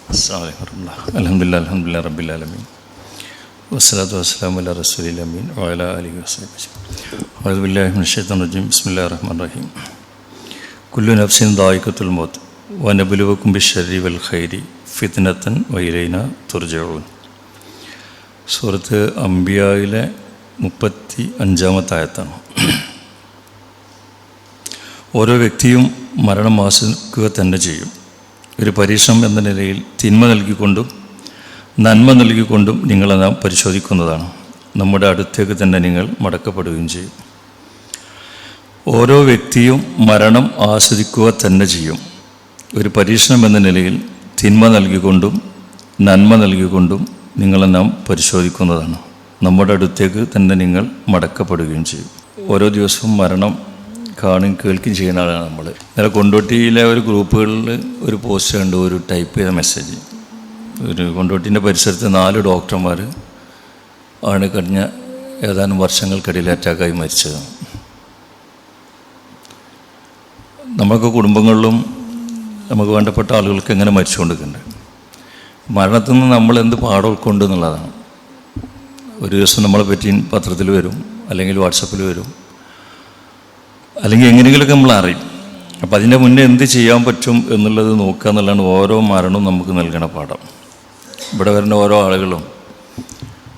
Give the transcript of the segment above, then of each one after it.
അൽഹംദുലില്ലാഹി റബ്ബിൽ ആലമീൻ വസ്സലാത്തു വസ്സലാമു അലാ റസൂലിൽ അമീൻ വഅലാ ആലിഹി വസഹ്ബിഹി അഊദു ബില്ലാഹി മിനശ് ശൈത്വാനിർ റജീം ബിസ്മില്ലാഹിർ റഹ്മാനിർ റഹീം കുല്ലു നഫ്സിൻ ദായിഖത്തുൽ മൗത്ത് വനബ്ലുവുക്കും ബിശ്ശർരി വൽ ഖൈരി ഫിത്നതൻ വഇലൈനാ തുർജഊൻ. സൂറത്ത് അംബിയായിലെ 35-ാമത്തെ ആയത്താണ്. ഓരോ വ്യക്തിയും മരണം ആസ്വദിക്കുക തന്നെ ചെയ്യും. ഒരു പരീക്ഷണം എന്ന നിലയിൽ തിന്മ നൽകിക്കൊണ്ടും നന്മ നൽകിക്കൊണ്ടും നിങ്ങളെ നാം പരിശോധിക്കുന്നതാണ്. നമ്മുടെ അടുത്തേക്ക് തന്നെ നിങ്ങൾ മടക്കപ്പെടുകയും ചെയ്യും. ഓരോ വ്യക്തിയും മരണം ആസ്വദിക്കുക തന്നെ ചെയ്യും. ഒരു പരീക്ഷണം എന്ന നിലയിൽ തിന്മ നൽകിക്കൊണ്ടും നന്മ നൽകിക്കൊണ്ടും നിങ്ങളെ നാം പരിശോധിക്കുന്നതാണ്. നമ്മുടെ അടുത്തേക്ക് തന്നെ നിങ്ങൾ മടക്കപ്പെടുകയും ചെയ്യും. ഓരോ ദിവസവും മരണം കാണുകയും കേൾക്കുകയും ചെയ്യുന്ന ആളാണ് നമ്മൾ. ഇന്നലെ കൊണ്ടോട്ടിയിലെ ഒരു ഗ്രൂപ്പുകളിൽ ഒരു പോസ്റ്റ് കണ്ടു, ഒരു ടൈപ്പ് ചെയ്ത മെസ്സേജ്. ഒരു കൊണ്ടോട്ടീൻ്റെ പരിസരത്ത് 4 ഡോക്ടർമാർ ആണ് കഴിഞ്ഞ ഏതാനും വർഷങ്ങൾക്കിടയിൽ അറ്റാക്കായി മരിച്ചത്. നമ്മൾക്ക് കുടുംബങ്ങളിലും നമുക്ക് വേണ്ടപ്പെട്ട ആളുകൾക്ക് എങ്ങനെ മരിച്ചുകൊണ്ടിരിക്കുന്നുണ്ട്. മരണത്തിൽ നിന്ന് നമ്മൾ എന്ത് പാഠം ഉൾക്കൊണ്ട് എന്നുള്ളതാണ്. ഒരു ദിവസം നമ്മളെ പറ്റി പത്രത്തിൽ വരും, അല്ലെങ്കിൽ വാട്സപ്പിൽ വരും, അല്ലെങ്കിൽ എങ്ങനെയെങ്കിലുമൊക്കെ നമ്മൾ അറിയും. അപ്പം അതിൻ്റെ മുന്നേ എന്ത് ചെയ്യാൻ പറ്റും എന്നുള്ളത് നോക്കുക എന്നുള്ളതാണ് ഓരോ മരണവും നമുക്ക് നൽകണ പാഠം. ഇവിടെ വരുന്ന ഓരോ ആളുകളും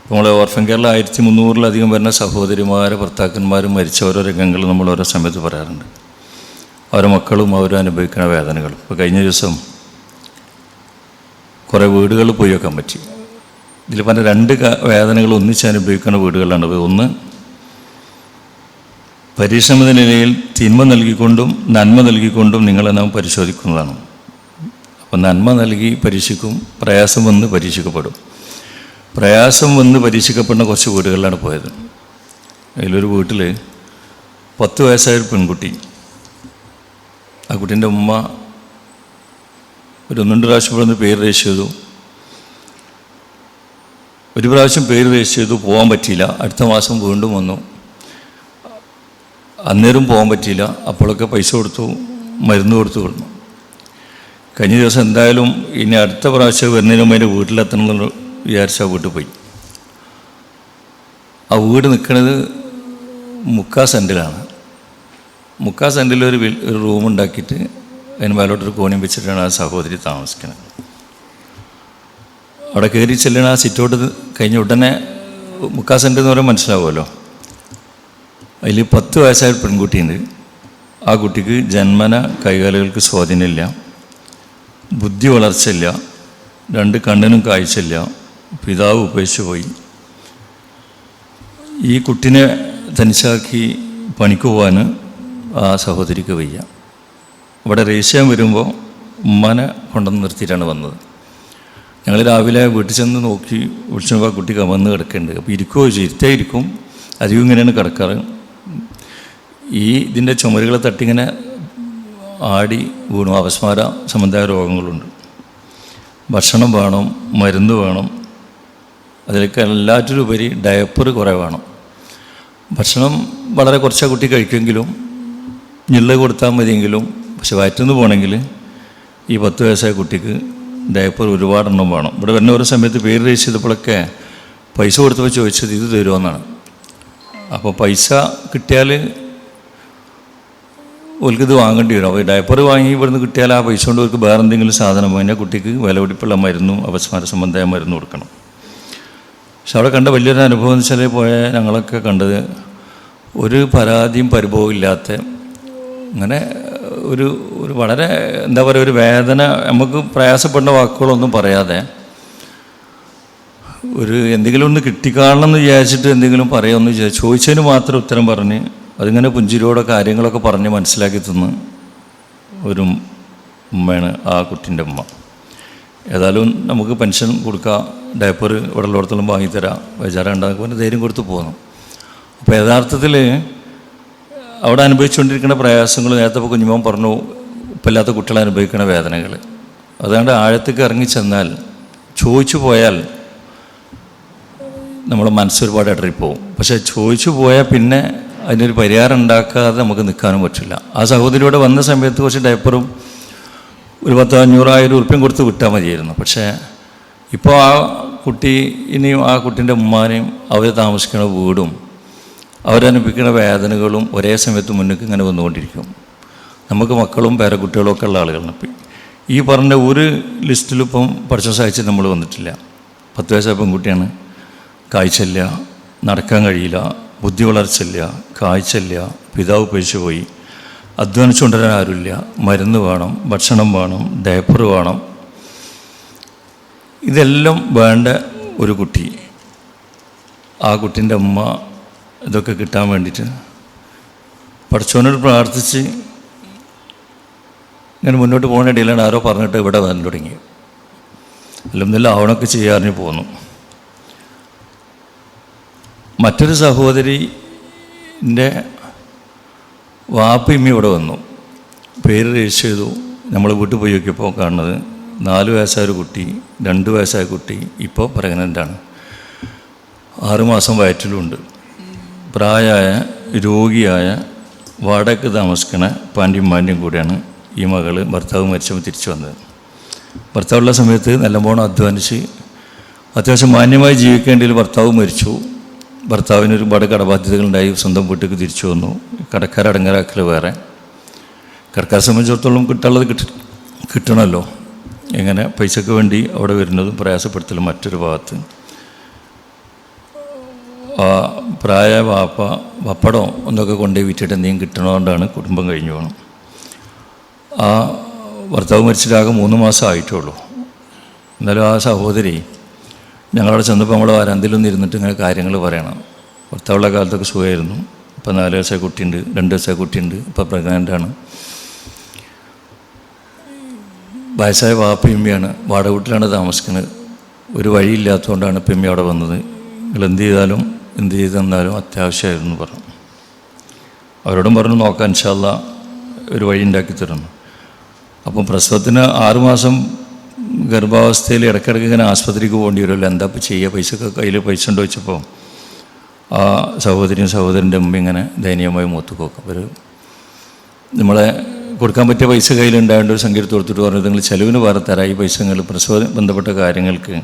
നമ്മളെ ഓർഫൻ കേരള 1300-ലധികം വരുന്ന സഹോദരിമാരെ ഭർത്താക്കന്മാരും മരിച്ച ഓരോ രംഗങ്ങൾ നമ്മൾ ഓരോ സമയത്ത് പറയാറുണ്ട്. അവരുടെ മക്കളും അവരും അനുഭവിക്കുന്ന വേദനകളും. ഇപ്പോൾ കഴിഞ്ഞ ദിവസം കുറേ വീടുകൾ പോയി വെക്കാൻ പറ്റി. ഇതിൽ പറഞ്ഞ 2 വേദനകൾ ഒന്നിച്ച് അനുഭവിക്കുന്ന വീടുകളാണ്. ഒന്ന്, പരീക്ഷണ നിലയിൽ തിന്മ നൽകിക്കൊണ്ടും നന്മ നൽകിക്കൊണ്ടും നിങ്ങളെ നാം പരിശോധിക്കുന്നതാണ്. അപ്പം നന്മ നൽകി പരീക്ഷിക്കും, പ്രയാസം വന്ന് പരീക്ഷിക്കപ്പെടും. പ്രയാസം വന്ന് പരീക്ഷിക്കപ്പെടുന്ന കുറച്ച് വീടുകളിലാണ് പോയത്. അതിലൊരു വീട്ടിൽ 10 വയസ്സായൊരു പെൺകുട്ടി, ആ കുട്ടീൻ്റെ ഉമ്മ ഒരു 1-2 പ്രാവശ്യം ഇവിടെ നിന്ന് പേര് രജിസ്റ്റർ ചെയ്തു. ഒരു പ്രാവശ്യം പേര് രജിസ്റ്റർ ചെയ്തു, പോകാൻ പറ്റിയില്ല. അടുത്ത മാസം വീണ്ടും വന്നു, അന്നേരം പോകാൻ പറ്റിയില്ല. അപ്പോഴൊക്കെ പൈസ കൊടുത്തു, മരുന്ന് കൊടുത്തു. കഴിഞ്ഞ ദിവസം എന്തായാലും ഇനി അടുത്ത പ്രാവശ്യം വരുന്നതിന് മുമ്പ് അതിൻ്റെ വീട്ടിലെത്തണം എന്ന് വിചാരിച്ച വീട്ടിൽ പോയി. ആ വീട് നിൽക്കുന്നത് 3/4 സെൻറ്റിലാണ്. 3/4 സെൻറ്റിൽ ഒരു റൂം ഉണ്ടാക്കിയിട്ട് അതിന് മേലോട്ടൊരു കോണിയും വെച്ചിട്ടാണ് ആ സഹോദരി താമസിക്കുന്നത്. അവിടെ കയറി ചെല്ലണ ആ സിറ്റൗട്ട് കഴിഞ്ഞ ഉടനെ 3/4 സെൻറ്റ് എന്ന് പറയുമ്പോൾ മനസ്സിലാവുമല്ലോ. അതിൽ 10 വയസ്സായ പെൺകുട്ടിയുണ്ട്. ആ കുട്ടിക്ക് ജന്മന കൈകാലുകൾക്ക് സ്വാധീനമില്ല, ബുദ്ധി വളർച്ചയില്ല, 2 കണ്ണിനും കാഴ്ചയില്ല. പിതാവ് ഉപേക്ഷിച്ച് പോയി. ഈ കുട്ടിനെ തനിച്ചാക്കി പണിക്ക് പോകാൻ ആ സഹോദരിക്ക് വയ്യ. ഇവിടെ രജിസ്റ്റർ വരുമ്പോൾ ഉമ്മനെ കൊണ്ടുവന്ന് നിർത്തിയിട്ടാണ് വന്നത്. ഞങ്ങൾ രാവിലെ വീട്ടിൽ ചെന്ന് നോക്കി വിളിച്ചപ്പോൾ ആ കുട്ടി വന്ന് കിടക്കുന്നുണ്ട്. അപ്പോൾ ഇരിക്കുമോ ചോദിച്ചു. ഇരുത്തേ ഇരിക്കും, അധികം ഇങ്ങനെയാണ് കിടക്കാറ്. ഇതിൻ്റെ ചുമരുകളെ തട്ടിങ്ങനെ ആടി വീണു. അപസ്മാര സംബന്ധമായ രോഗങ്ങളുണ്ട്. ഭക്ഷണം വേണം, മരുന്ന് വേണം, അതിലൊക്കെ എല്ലാറ്റിലുപരി ഡയപ്പർ കുറേ വേണം. ഭക്ഷണം വളരെ കുറച്ചാ കുട്ടി കഴിക്കുമെങ്കിലും ഞെള്ള കൊടുത്താൽ മതിയെങ്കിലും, പക്ഷെ വയറ്റുനിന്ന് പോകണമെങ്കിൽ ഈ 10 വയസ്സായ കുട്ടിക്ക് ഡയപ്പർ ഒരുപാടെണ്ണം വേണം. ഇവിടെ വരുന്ന ഓരോ സമയത്ത് പേര് രജിസ്റ്റർ ചെയ്തപ്പോഴൊക്കെ പൈസ കൊടുത്തപ്പോൾ ചോദിച്ചത് ഇത് തരുമെന്നാണ്. അപ്പോൾ പൈസ കിട്ടിയാൽ ഓൽക്കിത് വാങ്ങേണ്ടി വരും. അപ്പോൾ ഡയപ്പർ വാങ്ങി ഇവിടുന്ന് കിട്ടിയാൽ ആ പൈസ കൊണ്ട് അവർക്ക് വേറെ എന്തെങ്കിലും സാധനം വാങ്ങിയാൽ കുട്ടിക്ക് വിലപിടിപ്പുള്ള മരുന്നും അപസ്മാര സംബന്ധമായ മരുന്ന് കൊടുക്കണം. പക്ഷെ അവിടെ കണ്ട വലിയൊരു അനുഭവം എന്ന് വെച്ചാൽ ഞങ്ങളൊക്കെ കണ്ടത് ഒരു പരാതിയും പരിഭവവും ഇല്ലാത്ത, അങ്ങനെ ഒരു വളരെ എന്താ പറയുക, ഒരു വേദന, നമുക്ക് പ്രയാസപ്പെടുന്ന വാക്കുകളൊന്നും പറയാതെ ഒരു എന്തെങ്കിലും ഒന്ന് കിട്ടിക്കാണണം എന്ന് വിചാരിച്ചിട്ട് എന്തെങ്കിലും പറയാമെന്ന് വിചാരിച്ചു ചോദിച്ചതിന് മാത്രം ഉത്തരം പറഞ്ഞ് അതിങ്ങനെ പുഞ്ചിരിയോടെ കാര്യങ്ങളൊക്കെ പറഞ്ഞ് മനസ്സിലാക്കി തന്ന് ഒരു ഉമ്മയാണ് ആ കുട്ടീൻ്റെ ഉമ്മ. ഏതായാലും നമുക്ക് പെൻഷൻ കൊടുക്കാം, ഡയപ്പർ ഇവിടെ ഉള്ളിടത്തോളം വാങ്ങിത്തരാം, വിചാരം ഉണ്ടാക്കുമ്പോൾ ധൈര്യം കൊടുത്ത് പോകണം. അപ്പോൾ യഥാർത്ഥത്തിൽ അവിടെ അനുഭവിച്ചുകൊണ്ടിരിക്കുന്ന പ്രയാസങ്ങൾ നേരത്തെ ഇപ്പോൾ കുഞ്ഞുമോൻ പറഞ്ഞു, ഇപ്പമില്ലാത്ത കുട്ടികൾ അനുഭവിക്കുന്ന വേദനകൾ. അതുകൊണ്ട് ആഴത്തേക്ക് ഇറങ്ങിച്ചെന്നാൽ ചോദിച്ചു പോയാൽ നമ്മുടെ മനസ്സൊരുപാട് ഇടറിപ്പോവും. പക്ഷേ ചോദിച്ചു പോയാൽ പിന്നെ അതിനൊരു പരിഹാരം ഉണ്ടാക്കാതെ നമുക്ക് നിൽക്കാനും പറ്റില്ല. ആ സഹോദരിയോടെ വന്ന സമയത്ത് കുറച്ച് ഡയപ്പറും ഒരു 10,000-500,000 ഉറുപ്പ്യം കൊടുത്ത് വിട്ടാൽ മതിയായിരുന്നു. പക്ഷേ ഇപ്പോൾ ആ കുട്ടി ഇനിയും ആ കുട്ടീൻ്റെ ഉമ്മാനെയും അവർ താമസിക്കുന്ന വീടും അവരനുഭവിക്കുന്ന വേദനകളും ഒരേ സമയത്ത് മുന്നിലേക്ക് ഇങ്ങനെ വന്നുകൊണ്ടിരിക്കും. നമുക്ക് മക്കളും പേരക്കുട്ടികളും ഒക്കെ ഉള്ള ആളുകളാണ്. ഈ പറഞ്ഞ ഒരു ലിസ്റ്റിലിപ്പം പഠിച്ച സഹായിച്ച് നമ്മൾ വന്നിട്ടില്ല. 10 വയസ്സായ പെൺകുട്ടിയാണ്, കാഴ്ചയില്ല, നടക്കാൻ കഴിയില്ല, ബുദ്ധി വളർച്ചയില്ല, കാഴ്ചയില്ല, പിതാവ് പഴിച്ചുപോയി, അധ്വാനിച്ചുകൊണ്ടുവരാൻ ആരുമില്ല, മരുന്ന് വേണം, ഭക്ഷണം വേണം, ഡയപ്പർ വേണം, ഇതെല്ലാം വേണ്ട ഒരു കുട്ടി. ആ കുട്ടീൻ്റെ അമ്മ ഇതൊക്കെ കിട്ടാൻ വേണ്ടിയിട്ട് പഠിച്ചവനോട് പ്രാർത്ഥിച്ച് ഇങ്ങനെ മുന്നോട്ട് പോകുന്ന ഇടയിലാണ് ആരോ പറഞ്ഞിട്ട് ഇവിടെ വന്നു തുടങ്ങി. അല്ലെന്നില്ല അവണൊക്കെ ചെയ്യാറിന് പോന്നു. മറ്റൊരു സഹോദരിൻ്റെ വാപ്പയമ്മ ഇവിടെ വന്നു, പേര് രജിസ്റ്റർ ചെയ്തു. നമ്മൾ വീട്ടിൽ പോയി നോക്കിയപ്പോൾ കാണുന്നത് 4 വയസ്സായ ഒരു കുട്ടി, 2 വയസ്സായ കുട്ടി ഇപ്പോൾ പ്രഗ്നൻ്റാണ്, 6 മാസം വയറ്റിലുണ്ട്. പ്രായമായ രോഗിയായ വാടകയ്ക്ക് താമസിക്കുന്ന പാൻ്റെയും മാൻ്റെയും കൂടെയാണ് ഈ മകൾ ഭർത്താവ് മരിച്ചപ്പോൾ തിരിച്ചു വന്നത്. ഭർത്താവുള്ള സമയത്ത് നല്ലവണ്ണം അധ്വാനിച്ച് അത്യാവശ്യം മാന്യമായി ജീവിക്കേണ്ടതിൽ ഭർത്താവ് മരിച്ചു. ഭർത്താവിന് ഒരുപാട് കടബാധ്യതകളുണ്ടായി, സ്വന്തം വീട്ടിലേക്ക് തിരിച്ചു വന്നു. കടക്കാരടങ്ങരാക്കൽ വേറെ. കടക്കാരെ സംബന്ധിച്ചിടത്തോളം കിട്ടാനുള്ളത് കിട്ടണമല്ലോ. എങ്ങനെ പൈസയ്ക്ക് വേണ്ടി അവിടെ വരുന്നതും പ്രയാസപ്പെടുത്തലും മറ്റൊരു ഭാഗത്ത്. പ്രായ പപ്പടം ഒന്നൊക്കെ കൊണ്ടുപോയി വിറ്റിട്ട് എന്തെങ്കിലും കിട്ടണതുകൊണ്ടാണ് കുടുംബം കഴിഞ്ഞു പോകണം. ആ ഭർത്താവ് മരിച്ചിട്ടാകെ 3 മാസം ആയിട്ടുള്ളൂ. എന്നാലും ആ സഹോദരി ഞങ്ങളവിടെ ചെന്നപ്പോൾ നമ്മൾ വരാന്തിലൊന്നും ഇരുന്നിട്ട് ഇങ്ങനെ കാര്യങ്ങൾ പറയണം. ഭർത്താവുള്ള കാലത്തൊക്കെ സുഖമായിരുന്നു, ഇപ്പം 4 വയസ്സായ കുട്ടിയുണ്ട്, 2 വയസ്സായ കുട്ടിയുണ്ട്, ഇപ്പം പ്രഗ്നൻ്റാണ്. വയസ്സായ വാപ്പയമ്മയാണ്, വാടക വീട്ടിലാണ് താമസിക്കുന്നത്. ഒരു വഴിയില്ലാത്തതുകൊണ്ടാണ് ഇപ്പം അവിടെ വന്നത്. നിങ്ങൾ എന്ത് ചെയ്താലും എന്ത് ചെയ്ത് തന്നാലും അത്യാവശ്യമായിരുന്നു പറഞ്ഞു. അവരോടും പറഞ്ഞു നോക്കാം, ഇൻഷാ അല്ലാ ഒരു വഴി ഉണ്ടാക്കി തരുന്നു. അപ്പം പ്രസവത്തിന് 6 മാസം ഗർഭാവസ്ഥയിൽ ഇടയ്ക്കിടയ്ക്ക് ഇങ്ങനെ ആസ്പത്രിക്ക് പോകേണ്ടി വരുമല്ലോ, എന്താ ഇപ്പോൾ ചെയ്യുക, പൈസക്ക് കയ്യിൽ പൈസ ഉണ്ടോ വെച്ചപ്പോൾ ആ സഹോദരിയും സഹോദരൻ്റെ അമ്മ ഇങ്ങനെ ദയനീയമായി മൂത്ത് പോക്കും. അവർ നമ്മളെ കൊടുക്കാൻ പറ്റിയ പൈസ കയ്യിലുണ്ടായതുകൊണ്ട് ഒരു സംഖ്യ കൊടുത്തിട്ട് പറഞ്ഞു, നിങ്ങൾ ചിലവിന് വേറെ തരാം, ഈ പൈസ നിങ്ങൾ പ്രസവ ബന്ധപ്പെട്ട കാര്യങ്ങൾക്ക്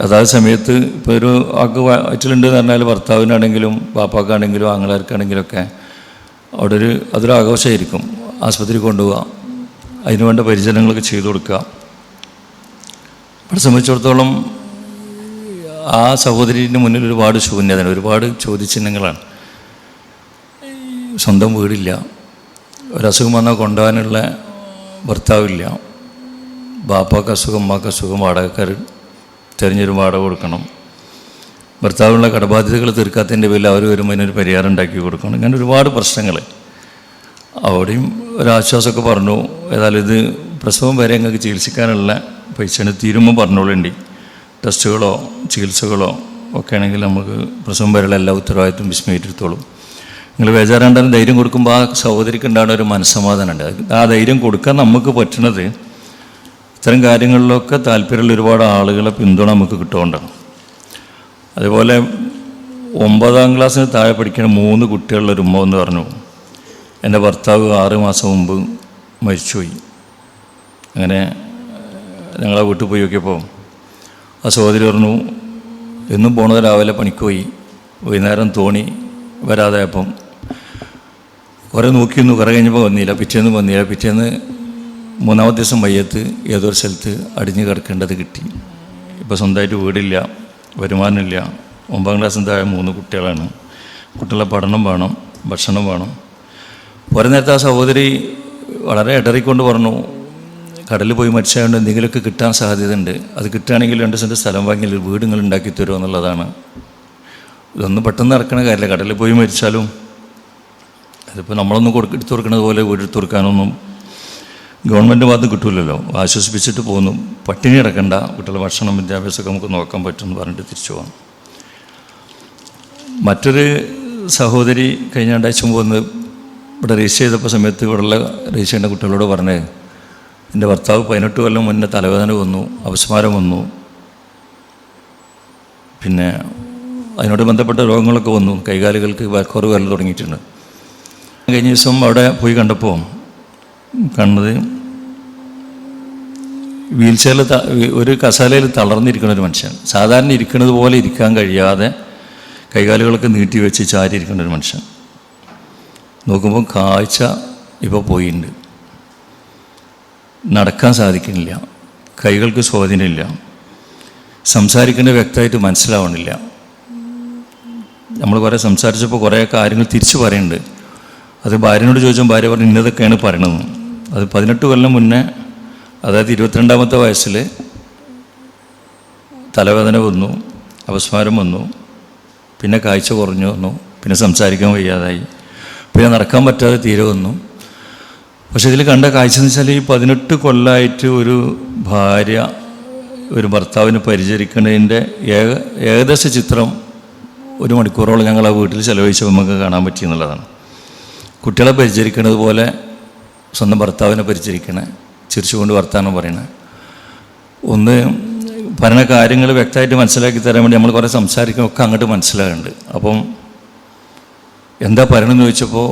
അതാത് സമയത്ത് ഇപ്പോൾ ഒരു ആൾക്ക് വയറ്റിലുണ്ടെന്ന് പറഞ്ഞാൽ ഭർത്താവിനാണെങ്കിലും പാപ്പാക്കാണെങ്കിലും ആങ്ങളാർക്കാണെങ്കിലും ഒക്കെ അവിടെ അതൊരു ആഘോഷമായിരിക്കും. ആസ്പത്രിയിൽ കൊണ്ടുപോകാം, അതിനുവേണ്ട പരിചരണങ്ങളൊക്കെ ചെയ്തു കൊടുക്കുക. അവിടെ സംബന്ധിച്ചിടത്തോളം ആ സഹോദരിൻ്റെ മുന്നിൽ ഒരുപാട് ശൂന്യതയാണ്, ഒരുപാട് ചോദ്യചിഹ്നങ്ങളാണ്. സ്വന്തം വീടില്ല, ഒരസുഖം വന്നാൽ കൊണ്ടുപോകാനുള്ള ഭർത്താവില്ല, ബാപ്പാക്ക് അസുഖം, അമ്മക്ക് അസുഖം, വാടകക്കാർ തിരഞ്ഞൊരു വാടക കൊടുക്കണം, ഭർത്താവിനുള്ള കടബാധ്യതകൾ തീർക്കാത്തതിൻ്റെ പേരിൽ അവർ വരുമ്പോൾ അതിനൊരു പരിഹാരം ഉണ്ടാക്കി കൊടുക്കണം. ഇങ്ങനെ ഒരുപാട് പ്രശ്നങ്ങൾ. അവിടെയും ഒരാശ്വാസമൊക്കെ പറഞ്ഞു, ഏതായാലും ഇത് പ്രസവം വരെ ഞങ്ങൾക്ക് ചികിത്സിക്കാനുള്ള പൈസ തീരുമ്പോൾ പറഞ്ഞോളേണ്ടി, ടെസ്റ്റുകളോ ചികിത്സകളോ ഒക്കെ ആണെങ്കിൽ നമുക്ക് പ്രസവം വരെയുള്ള എല്ലാ ഉത്തരവാദിത്വം വിസ്മയിച്ചെടുത്തോളും. നിങ്ങൾ ബേജാറാണ്ടാലും ധൈര്യം കൊടുക്കുമ്പോൾ ആ സഹോദരിക്ക് ഉണ്ടാകുന്ന ഒരു മനസ്സമാധാനമുണ്ട്. ആ ധൈര്യം കൊടുക്കാൻ നമുക്ക് പറ്റുന്നത് ഇത്തരം കാര്യങ്ങളിലൊക്കെ താല്പര്യമുള്ള ഒരുപാട് ആളുകളെ പിന്തുണ നമുക്ക് കിട്ടുകൊണ്ടാണ്. അതുപോലെ 9ാം ക്ലാസ്സിന് താഴെ പഠിക്കുന്ന 3 കുട്ടികളുള്ളൊരു ഉമ്മ എന്ന് പറഞ്ഞു, എൻ്റെ ഭർത്താവ് 6 മാസം മുമ്പ് മരിച്ചുപോയി. അങ്ങനെ ഞങ്ങളെ വീട്ടിൽ പോയി നോക്കിയപ്പോൾ ആ സഹോദരി പറഞ്ഞു, എന്നും പോണത് രാവിലെ പണിക്ക് പോയി, വൈകുന്നേരം തോണി വരാതായപ്പം കുറേ നോക്കിയിരുന്നു, കുറേ കഴിഞ്ഞപ്പോൾ വന്നില്ല, പിറ്റേന്ന് വന്നില്ല. പിറ്റേന്ന് 3ാമത്തെ ദിവസം മയ്യത്ത് ഏതൊരു സ്ഥലത്ത് അടിഞ്ഞു കിടക്കേണ്ടത് കിട്ടി. ഇപ്പോൾ സ്വന്തമായിട്ട് വീടില്ല, വരുമാനമില്ല, 9ാം ക്ലാസ്സിൽ താഴെ 3 കുട്ടികളാണ്. കുട്ടികളെ പഠനം വേണം, ഭക്ഷണം വേണം. ഒരു നേരത്തെ ആ സഹോദരി വളരെ ഇടറിക്കൊണ്ട് പറഞ്ഞു, കടലിൽ പോയി മരിച്ചായതുകൊണ്ട് എന്തെങ്കിലുമൊക്കെ കിട്ടാൻ സാധ്യതയുണ്ട്, അത് കിട്ടുകയാണെങ്കിൽ 2 സെൻറ്റ് സ്ഥലം വാങ്ങി വീട് നിങ്ങൾ ഉണ്ടാക്കി തരുമോ എന്നുള്ളതാണ്. ഇതൊന്നും പെട്ടെന്ന് നടക്കണ കാര്യമില്ല. കടലിൽ പോയി മരിച്ചാലും അതിപ്പോൾ നമ്മളൊന്നും എടുത്തു കൊടുക്കുന്നത് പോലെ വീടെടുത്ത് കൊടുക്കാനൊന്നും ഗവൺമെൻറ് ഭാഗത്ത് കിട്ടില്ലല്ലോ. ആശ്വസിപ്പിച്ചിട്ട് പോകുന്നു, പട്ടിണി കിടക്കണ്ട, കുട്ടികളുടെ ഭക്ഷണം വിദ്യാഭ്യാസമൊക്കെ നമുക്ക് നോക്കാൻ പറ്റുമെന്ന് പറഞ്ഞിട്ട് തിരിച്ചു പോകാം. മറ്റൊരു സഹോദരി കഴിഞ്ഞ 2 ആഴ്ച മുമ്പ് വന്ന് ഇവിടെ രജിസ്റ്റർ ചെയ്തപ്പോൾ സമയത്ത് ഇവിടെയുള്ള രജിസ്റ്റർ ചെയ്യേണ്ട കുട്ടികളോട് പറഞ്ഞേ, എൻ്റെ ഭർത്താവ് 18 കൊല്ലം മുന്നേ തലവേദന വന്നു, അപസ്മാരം വന്നു, പിന്നെ അതിനോട് ബന്ധപ്പെട്ട രോഗങ്ങളൊക്കെ വന്നു, കൈകാലുകൾക്ക് കുറവ് വരൽ തുടങ്ങിയിട്ടുണ്ട്. കഴിഞ്ഞ ദിവസം അവിടെ പോയി കണ്ടപ്പോൾ കണ്ടത് വീൽ ചെയറിൽ ഒരു കസാലയിൽ തളർന്നിരിക്കുന്ന ഒരു മനുഷ്യൻ, സാധാരണ ഇരിക്കുന്നത് പോലെ ഇരിക്കാൻ കഴിയാതെ കൈകാലുകളൊക്കെ നീട്ടി വെച്ച് ചാരി ഇരിക്കുന്ന ഒരു മനുഷ്യൻ. നോക്കുമ്പോൾ കാഴ്ച ഇപ്പോൾ പോയിട്ടുണ്ട്, നടക്കാൻ സാധിക്കുന്നില്ല, കൈകൾക്ക് സ്വാധീനമില്ല, സംസാരിക്കേണ്ട വ്യക്തമായിട്ട് മനസ്സിലാവണില്ല. നമ്മൾ കുറേ സംസാരിച്ചപ്പോൾ കുറേ കാര്യങ്ങൾ തിരിച്ചു പറയുന്നുണ്ട്. അത് ഭാര്യനോട് ചോദിച്ചാൽ ഭാര്യ പറഞ്ഞു ഇന്നതൊക്കെയാണ് പറയണത്. അത് 18 കൊല്ലം മുന്നേ, അതായത് 22ാമത്തെ വയസ്സിൽ തലവേദന വന്നു, അപസ്മാരം വന്നു, പിന്നെ കാഴ്ച കുറഞ്ഞു വന്നു, പിന്നെ സംസാരിക്കാൻ വയ്യാതായി, പിന്നെ നടക്കാൻ പറ്റാതെ തീരെ വന്നു. പക്ഷെ ഇതിൽ കണ്ട കാഴ്ച എന്ന് വെച്ചാൽ ഈ 18 കൊല്ലമായിട്ട് ഒരു ഭാര്യ ഒരു ഭർത്താവിനെ പരിചരിക്കുന്നതിൻ്റെ ഏകദേശ ചിത്രം 1 മണിക്കൂറോളം ഞങ്ങൾ ആ വീട്ടിൽ ചിലവഴിച്ചപ്പോൾ നമുക്ക് കാണാൻ പറ്റിയെന്നുള്ളതാണ്. കുട്ടികളെ പരിചരിക്കുന്നത് പോലെ സ്വന്തം ഭർത്താവിനെ പരിചരിക്കണേ, ചിരിച്ചുകൊണ്ട് വർത്താനം പറയണേ, ഒന്ന് പറഞ്ഞ കാര്യങ്ങൾ വ്യക്തമായിട്ട് മനസ്സിലാക്കി തരാൻ വേണ്ടി നമ്മൾ കുറേ സംസാരിക്കുമൊക്കെ അങ്ങോട്ട് മനസ്സിലാകുന്നുണ്ട്. അപ്പം എന്താ പറയണമെന്ന് ചോദിച്ചപ്പോൾ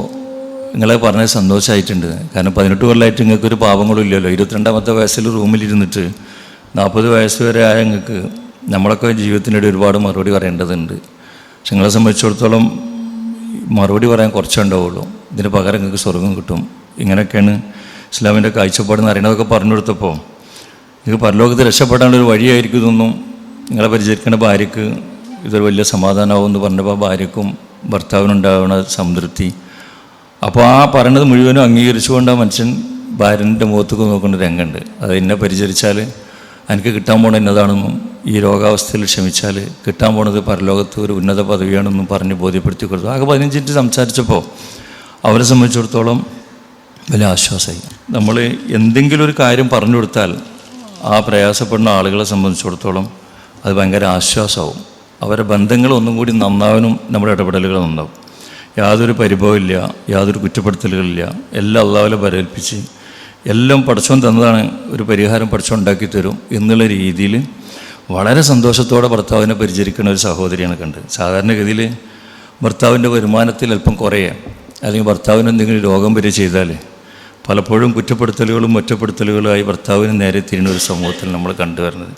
നിങ്ങളെ പറഞ്ഞത് സന്തോഷമായിട്ടുണ്ട്. കാരണം 18 കൊല്ലമായിട്ട് നിങ്ങൾക്കൊരു പാപങ്ങളും ഇല്ലല്ലോ. 22ാമത്തെ വയസ്സിൽ റൂമിലിരുന്നിട്ട് 40 വയസ്സ് വരെ ആയ നിങ്ങൾക്ക് നമ്മളൊക്കെ ജീവിതത്തിനിടെ ഒരുപാട് മറുപടി പറയേണ്ടതുണ്ട്. പക്ഷെ നിങ്ങളെ സംബന്ധിച്ചിടത്തോളം മറുപടി പറയാൻ കുറച്ചുണ്ടാവുള്ളൂ. ഇതിന് പകരം നിങ്ങൾക്ക് സ്വർഗം കിട്ടും. ഇങ്ങനെയൊക്കെയാണ് ഇസ്ലാമിൻ്റെ കാഴ്ചപ്പാടെന്ന് അറിയണതൊക്കെ പറഞ്ഞു കൊടുത്തപ്പോൾ നിങ്ങൾക്ക് പരലോകത്ത് രക്ഷപ്പെടാനുള്ളൊരു വഴിയായിരിക്കും ഇതൊന്നും. നിങ്ങളെ പരിചരിക്കേണ്ട ഭാര്യയ്ക്ക് ഇതൊരു വലിയ സമാധാനമാകുമെന്ന് പറഞ്ഞപ്പോൾ ഭാര്യയ്ക്കും ഭർത്താവിനുണ്ടാവുന്ന സംതൃപ്തി. അപ്പോൾ ആ പറയണത് മുഴുവനും അംഗീകരിച്ചുകൊണ്ട് ആ മനുഷ്യൻ ഭാര്യൻ്റെ മുഖത്തേക്ക് നോക്കേണ്ട രംഗമുണ്ട്. അത് എന്നെ പരിചരിച്ചാൽ എനിക്ക് കിട്ടാൻ പോണത് എന്നതാണെന്നും ഈ രോഗാവസ്ഥയിൽ ക്ഷമിച്ചാൽ കിട്ടാൻ പോണത് പരലോകത്ത് ഒരു ഉന്നത പദവിയാണെന്നും പറഞ്ഞ് ബോധ്യപ്പെടുത്തി കൊടുത്തു. ആകെ 15 മിനിറ്റ് സംസാരിച്ചപ്പോൾ അവരെ സംബന്ധിച്ചിടത്തോളം വലിയ ആശ്വാസമായി. നമ്മൾ എന്തെങ്കിലും ഒരു കാര്യം പറഞ്ഞു കൊടുത്താൽ ആ പ്രയാസപ്പെടുന്ന ആളുകളെ സംബന്ധിച്ചിടത്തോളം അത് ഭയങ്കര ആശ്വാസമാവും. അവരെ ബന്ധങ്ങൾ ഒന്നും കൂടി നന്നാവാനും നമ്മുടെ ഇടപെടലുകൾ നന്നാവും. യാതൊരു പരിഭവമില്ല, യാതൊരു കുറ്റപ്പെടുത്തലുകളില്ല, എല്ലാം അള്ളാഹുവിനെ പരിഹരിപ്പിച്ച് എല്ലാം പടച്ചോൻ തന്നതാണ്, ഒരു പരിഹാരം പടച്ചോൻ ഉണ്ടാക്കി തരും എന്നുള്ള രീതിയിൽ വളരെ സന്തോഷത്തോടെ ഭർത്താവിനെ പരിചരിക്കുന്ന ഒരു സഹോദരിയാണ് കണ്ടത്. സാധാരണഗതിയിൽ ഭർത്താവിൻ്റെ വരുമാനത്തിൽ അല്പം കുറയുക, അല്ലെങ്കിൽ ഭർത്താവിന് എന്തെങ്കിലും രോഗം വരെ ചെയ്താൽ പലപ്പോഴും കുറ്റപ്പെടുത്തലുകളും ഒറ്റപ്പെടുത്തലുകളുമായി ഭർത്താവിന് നേരെ തിരിഞ്ഞ ഒരു സമൂഹത്തിൽ നമ്മൾ കണ്ടുവരുന്നത്.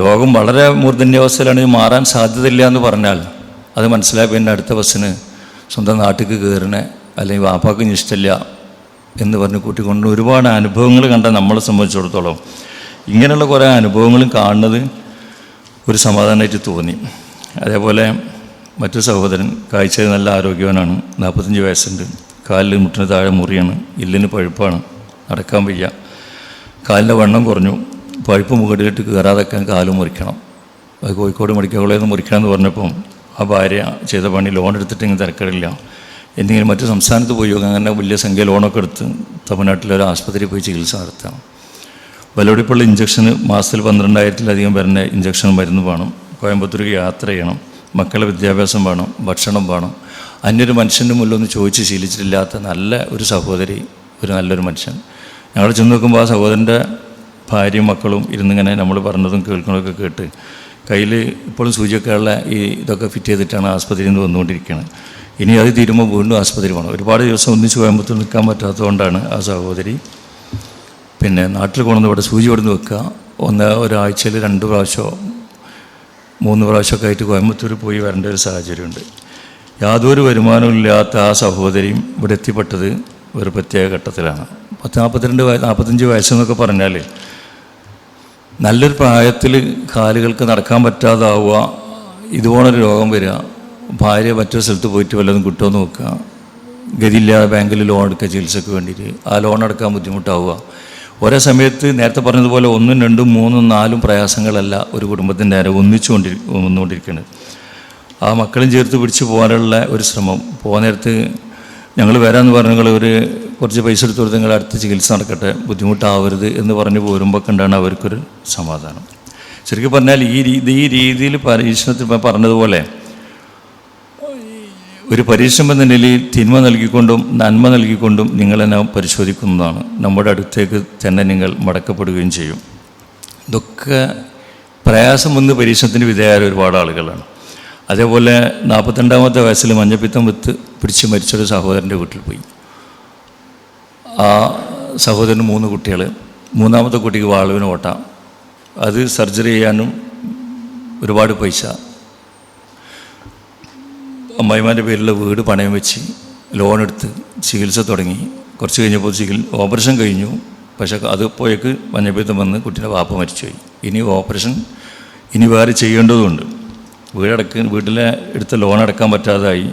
രോഗം വളരെ മൂർധന്യാവസ്ഥയിലാണെങ്കിൽ മാറാൻ സാധ്യതയില്ല എന്ന് പറഞ്ഞാൽ അത് മനസ്സിലാക്കി എൻ്റെ അടുത്ത ബസ്സിന് സ്വന്തം നാട്ടിലേക്ക് കയറണേ, അല്ലെങ്കിൽ വാപ്പാക്ക് ഇഷ്ടമില്ല എന്ന് പറഞ്ഞ് കൂട്ടിക്കൊണ്ട് ഒരുപാട് അനുഭവങ്ങൾ കണ്ട നമ്മളെ സംബന്ധിച്ചിടത്തോളം ഇങ്ങനെയുള്ള കുറേ അനുഭവങ്ങളും കാണുന്നത് ഒരു സമാധാനമായിട്ട് തോന്നി. അതേപോലെ മറ്റൊരു സഹോദരൻ കാഴ്ച നല്ല ആരോഗ്യവാനാണ്, 45 വയസ്സുണ്ട്, കാലിൽ മുട്ടിന് താഴെ മുറിയാണ്, എല്ലിന് പഴുപ്പാണ്, നടക്കാൻ വയ്യ, കാലിൻ്റെ വണ്ണം കുറഞ്ഞു, പഴുപ്പ് മുകളിലിട്ട് കയറാതെക്കാൻ കാല് മുറിക്കണം. അത് കോഴിക്കോട് മെഡിക്കൽ കോളേജിൽ നിന്ന് മുറിക്കണം എന്ന് പറഞ്ഞപ്പം ആ ഭാര്യ ചെയ്ത പണി ലോൺ എടുത്തിട്ടെങ്കിൽ തിരക്കിടില്ല, എന്തെങ്കിലും മറ്റു സംസ്ഥാനത്ത് പോയി അങ്ങനെ വലിയ സംഖ്യ ലോണൊക്കെ എടുത്ത് തമിഴ്നാട്ടിലൊരു ആശുപത്രിയിൽ പോയി ചികിത്സ നടത്താം. വിലപിടിപ്പുള്ള ഇഞ്ചക്ഷന് മാസത്തിൽ 12,000-ലധികം വരുന്ന ഇഞ്ചക്ഷൻ മരുന്ന് വേണം, കോയമ്പത്തൂർക്ക് യാത്ര ചെയ്യണം, മക്കളുടെ വിദ്യാഭ്യാസം വേണം, ഭക്ഷണം വേണം. അന്യൊരു മനുഷ്യൻ്റെ മുല്ലൊന്നും ചോദിച്ച് ശീലിച്ചിട്ടില്ലാത്ത നല്ല ഒരു സഹോദരി, ഒരു നല്ലൊരു മനുഷ്യൻ. ഞങ്ങൾ ചെന്ന് നോക്കുമ്പോൾ ആ സഹോദരൻ്റെ ഭാര്യയും മക്കളും ഇരുന്നിങ്ങനെ നമ്മൾ പറഞ്ഞതും കേൾക്കുന്നതൊക്കെ കേട്ട് കയ്യിൽ ഇപ്പോഴും സൂചിയൊക്കെയുള്ള ഈ ഇതൊക്കെ ഫിറ്റ് ചെയ്തിട്ടാണ് ആസ്പത്രിയിൽ നിന്ന് വന്നുകൊണ്ടിരിക്കുന്നത്. ഇനി അത് തീരുമ്പോൾ വീണ്ടും ആസ്പത്രി വേണം. ഒരുപാട് ദിവസം ഒന്നിച്ച് കോയമ്പത്തൂർ നിൽക്കാൻ പറ്റാത്തതുകൊണ്ടാണ് ആ സഹോദരി പിന്നെ നാട്ടിൽ കൊണ്ടുവന്ന് ഇവിടെ സൂചി കൊടുന്ന് വെക്കുക. ഒരാഴ്ചയിൽ 2 പ്രാവശ്യമോ 3 പ്രാവശ്യമൊക്കെ ആയിട്ട് കോയമ്പത്തൂർ പോയി വരേണ്ട ഒരു സാഹചര്യമുണ്ട്. യാതൊരു വരുമാനവും ഇല്ലാത്ത ആ സഹോദരിയും ഇവിടെ എത്തിപ്പെട്ടത് ഒരു പ്രത്യേക ഘട്ടത്തിലാണ്. 45 വയസ്സെന്നൊക്കെ പറഞ്ഞാൽ നല്ലൊരു പ്രായത്തിൽ കാലുകൾക്ക് നടക്കാൻ പറ്റാതാവുക, ഇതുപോലൊരു രോഗം വരിക, ഭാര്യ മറ്റൊരു സ്ഥലത്ത് പോയിട്ട് വല്ലതും കിട്ടുമോ നോക്കുക, ഗതിയില്ലാതെ ബാങ്കിൽ ലോൺ എടുക്കുക ചികിത്സക്ക് വേണ്ടിയിട്ട്, ആ ലോൺ അടക്കാൻ ബുദ്ധിമുട്ടാവുക. ഒരേ സമയത്ത് നേരത്തെ പറഞ്ഞതുപോലെ 1, 2, 3, 4 പ്രയാസങ്ങളല്ല ഒരു കുടുംബത്തിൻ്റെ നേരെ വന്നുകൊണ്ടിരിക്കുന്നത്. ആ മക്കളും ചേർത്ത് പിടിച്ച് പോകാനുള്ള ഒരു ശ്രമം. പോകാൻ നേരത്ത് ഞങ്ങൾ വരാമെന്ന് പറഞ്ഞ് നിങ്ങൾ കുറച്ച് പൈസ എടുത്ത് കൊടുത്ത് നിങ്ങൾ അടുത്ത ചികിത്സ നടക്കട്ടെ, ബുദ്ധിമുട്ടാവരുത് എന്ന് പറഞ്ഞ് പോരുമ്പോൾ കണ്ടാണ് അവർക്കൊരു സമാധാനം. ശരിക്കും പറഞ്ഞാൽ ഈ രീതിയിൽ പരീക്ഷണത്തിൽ പറഞ്ഞതുപോലെ ഒരു പരീക്ഷണം എന്ന നിലയിൽ തിന്മ നൽകിക്കൊണ്ടും നന്മ നൽകിക്കൊണ്ടും നിങ്ങളെന്നെ പരിശോധിക്കുന്നതാണ്. നമ്മുടെ അടുത്തേക്ക് തന്നെ നിങ്ങൾ മടക്കപ്പെടുകയും ചെയ്യും. ഇതൊക്കെ പ്രയാസം വന്ന് പരീക്ഷണത്തിന് വിധേയമായ ഒരുപാട് ആളുകളാണ്. അതേപോലെ 42ാമത്തെ വയസ്സിൽ മഞ്ഞപ്പിത്തം പിടിച്ച് മരിച്ചൊരു സഹോദരൻ്റെ വീട്ടിൽ പോയി. ആ സഹോദരന് 3 കുട്ടികൾ. മൂന്നാമത്തെ കുട്ടിക്ക് വാൾവിന് ഓട്ട. അത് സർജറി ചെയ്യാനും ഒരുപാട് പൈസ. അമ്മായിമാൻ്റെ പേരിലുള്ള വീട് പണയം വെച്ച് ലോണെടുത്ത് ചികിത്സ തുടങ്ങി. കുറച്ച് കഴിഞ്ഞപ്പോൾ ഓപ്പറേഷൻ കഴിഞ്ഞു. പക്ഷേ അത് പോയേക്ക് മഞ്ഞപ്പിത്തം വന്ന് കുട്ടീൻ്റെ വാപ്പ മരിച്ചുപോയി. ഇനി ഓപ്പറേഷൻ വേറെ ചെയ്യേണ്ടതുണ്ട്. വീട്ടിലെ എടുത്ത ലോൺ അടക്കാൻ പറ്റാതായി.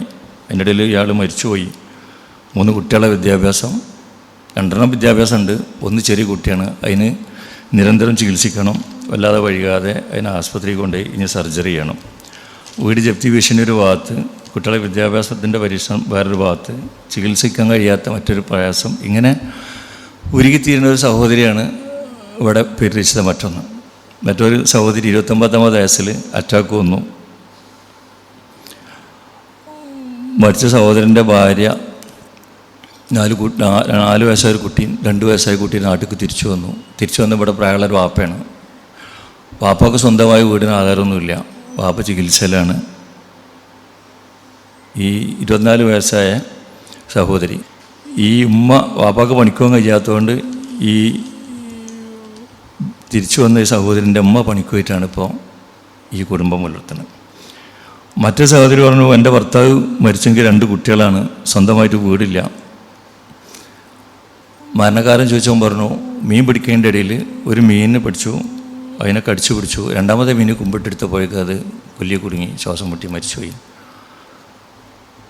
അതിൻ്റെ ഇടയിൽ ഇയാൾ മരിച്ചുപോയി. 3 കുട്ടികളെ വിദ്യാഭ്യാസം, 2 വിദ്യാഭ്യാസമുണ്ട്, 1 ചെറിയ കുട്ടിയാണ്. അതിന് നിരന്തരം ചികിത്സിക്കണം. വല്ലാതെ വൈകാതെ അതിന് ആസ്പത്രി കൊണ്ടുപോയി ഇനി സർജറി ചെയ്യണം. വീട് ജപ്തി ഭീഷണി ഒരു ഭാഗത്ത്, കുട്ടികളെ വിദ്യാഭ്യാസത്തിൻ്റെ പരീക്ഷണം വേറൊരു ഭാഗത്ത്, ചികിത്സിക്കാൻ കഴിയാത്ത മറ്റൊരു പ്രയാസം. ഇങ്ങനെ ഉരുകിത്തീരുന്ന ഒരു സഹോദരിയാണ് ഇവിടെ പേരിച്ചത്. മറ്റൊരു സഹോദരി 29-ാമത്തെ വയസ്സിൽ അറ്റാക്ക് വന്നു. മരിച്ച സഹോദരൻ്റെ ഭാര്യ 4 വയസ്സായ ഒരു കുട്ടിയും 2 വയസ്സായ കുട്ടി നാട്ടിലേക്ക് തിരിച്ചു വന്ന് ഇവിടെ പ്രായമുള്ള ഒരു വാപ്പയാണ്. വാപ്പക്ക് സ്വന്തമായ വീടിന് ആധാരമൊന്നുമില്ല. വാപ്പ ചികിത്സയിലാണ്. ഈ 24 വയസ്സായ സഹോദരി, ഈ ഉമ്മ വാപ്പാക്ക് പണിക്കുവാൻ കഴിയാത്തതുകൊണ്ട് ഈ തിരിച്ചു വന്ന ഈ സഹോദരൻ്റെ ഉമ്മ പണിക്ക് പോയിട്ടാണ് ഇപ്പോൾ ഈ കുടുംബം പുലർത്തുന്നത്. മറ്റേ സഹോദരി പറഞ്ഞു, എൻ്റെ ഭർത്താവ് മരിച്ചെങ്കിൽ 2 കുട്ടികളാണ്, സ്വന്തമായിട്ട് വീടില്ല. മരണകാലം ചോദിച്ചവൻ പറഞ്ഞു, മീൻ പിടിക്കേണ്ട ഇടയിൽ ഒരു മീനിനെ പിടിച്ചു, അതിനെ കടിച്ചു പിടിച്ചു. 2ാമത്തെ മീൻ കുമ്പിട്ടെടുത്ത് പോയേക്ക് അത് കൊല്ലി കുടുങ്ങി ശ്വാസം മുട്ടി മരിച്ചുപോയി.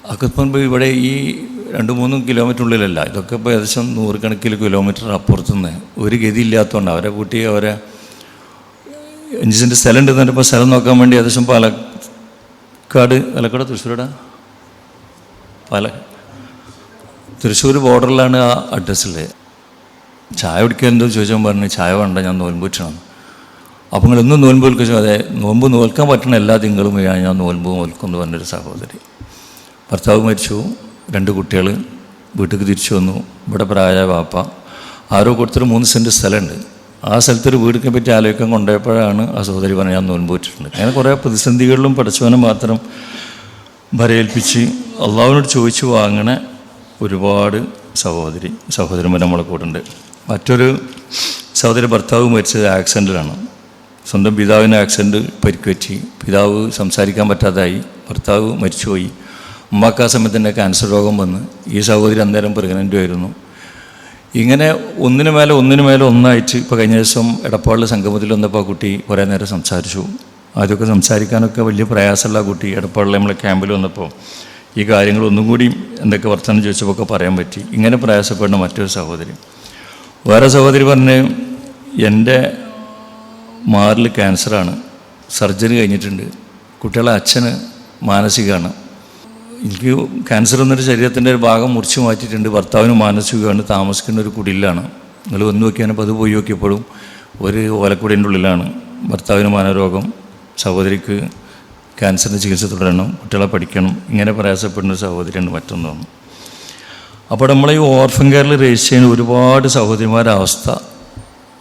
അതൊക്കെ ഇപ്പം ഇവിടെ ഈ 2-3 കിലോമീറ്ററിനുള്ളിലല്ല, ഇതൊക്കെ ഇപ്പോൾ ഏകദേശം 100 കണക്കിന് കിലോമീറ്റർ അപ്പുറത്തുനിന്ന്. ഒരു ഗതി ഇല്ലാത്തതുകൊണ്ട് അവരെ കൂട്ടി 5 സെൻറ്റ് സ്ഥലം ഉണ്ടെന്ന് പറഞ്ഞപ്പോൾ സ്ഥലം നോക്കാൻ വേണ്ടി ഏകദേശം പാലക്കാട് തൃശ്ശൂർ ബോർഡറിലാണ് ആ അഡ്രസ്സിൽ. ചായ കുടിക്കാൻ എന്തോ ചോദിച്ചാൽ പറഞ്ഞു, ചായ വേണ്ട, ഞാൻ നോൽമ്പ് വെച്ചണം. അപ്പോൾ നിങ്ങളൊന്നും നോൽമ്പ് വിൽക്കുക. അതെ, നോമ്പ് നോൽക്കാൻ പറ്റണ എല്ലാ തിങ്കളും ഞാൻ നോൽമ്പ് നോൽക്കുമെന്ന് പറഞ്ഞൊരു സഹോദരി. ഭർത്താവ് മരിച്ചു, 2 കുട്ടികൾ വീട്ടിലേക്ക് തിരിച്ചു വന്നു. ഇവിടെ പ്രായമായ വാപ്പ ആരോ കൊടുത്തൊരു 3 സെൻറ്റ് സ്ഥലമുണ്ട്. ആ സ്ഥലത്തൊരു വീടിനെ പറ്റി ആലോചിക്കാൻ കൊണ്ടുപോയപ്പോഴാണ് ആ സഹോദരി പറഞ്ഞ് ഞാൻ നോൻപ് വെച്ചിട്ടുണ്ട്. അങ്ങനെ കുറേ പ്രതിസന്ധികളിലും പഠിച്ചവനെ മാത്രം ഭരയേൽപ്പിച്ച് അള്ളാഹുവിനോട് ചോദിച്ചു വാങ്ങണ ഒരുപാട് സഹോദരന്മാർ നമ്മളെ കൂടെ ഉണ്ട്. മറ്റൊരു സഹോദരി ഭർത്താവ് മരിച്ചത് ആക്സിഡൻറ്റിലാണ്. സ്വന്തം പിതാവിന് ആക്സിഡൻറ്റ് പരിക്കുപറ്റി, പിതാവ് സംസാരിക്കാൻ പറ്റാതായി, ഭർത്താവ് മരിച്ചുപോയി. ഉമ്മാക്ക് ആ സമയത്ത് തന്നെ ക്യാൻസർ രോഗം വന്ന് ഈ സഹോദരി അന്നേരം പ്രഗ്നൻ്റ് ആയിരുന്നു. ഇങ്ങനെ ഒന്നിനു മേലെ ഒന്നായിട്ട് ഇപ്പോൾ കഴിഞ്ഞ ദിവസം എടപ്പാളിലെ സംഗമത്തിൽ വന്നപ്പോൾ ആ കുട്ടി കുറേ നേരം സംസാരിച്ചു. ആദ്യമൊക്കെ സംസാരിക്കാനൊക്കെ വലിയ പ്രയാസമുള്ള ആ കുട്ടി എടപ്പാളിലെ നമ്മളെ ക്യാമ്പിൽ വന്നപ്പോൾ ഈ കാര്യങ്ങൾ ഒന്നും കൂടി എന്തൊക്കെ വർത്തമാനം ചോദിച്ചപ്പോൾ ഒക്കെ പറയാൻ പറ്റി. ഇങ്ങനെ പ്രയാസപ്പെടുന്ന മറ്റൊരു സഹോദരി. വേറെ സഹോദരി പറഞ്ഞ്, എൻ്റെ മാറിൽ ക്യാൻസറാണ്, സർജറി കഴിഞ്ഞിട്ടുണ്ട്, കുട്ടികളെ അച്ഛന് മാനസികമാണ്, എനിക്ക് ക്യാൻസർ എന്നൊരു ശരീരത്തിൻ്റെ ഒരു ഭാഗം മുറിച്ച് മാറ്റിയിട്ടുണ്ട്, ഭർത്താവിന് മാനസികമാണ്, താമസിക്കുന്ന ഒരു കുടിലാണ്. നിങ്ങൾ വന്ന് നോക്കിയാണിപ്പോൾ അത് പോയി നോക്കിയപ്പോഴും ഒരു ഓലക്കുടീൻ്റെ ഉള്ളിലാണ്. ഭർത്താവിന് മനോരോഗം, സഹോദരിക്ക് ക്യാൻസറിൻ്റെ ചികിത്സ തുടരണം, കുട്ടികളെ പഠിക്കണം, ഇങ്ങനെ പ്രയാസപ്പെടുന്ന ഒരു സഹോദരിയാണ് മറ്റൊന്നാണ്. അപ്പോൾ നമ്മളെ ഈ ഓർഫൻ കെയറിൽ രജിസ്റ്റർ ചെയ്യുന്ന ഒരുപാട് സഹോദരിമാരുടെ അവസ്ഥ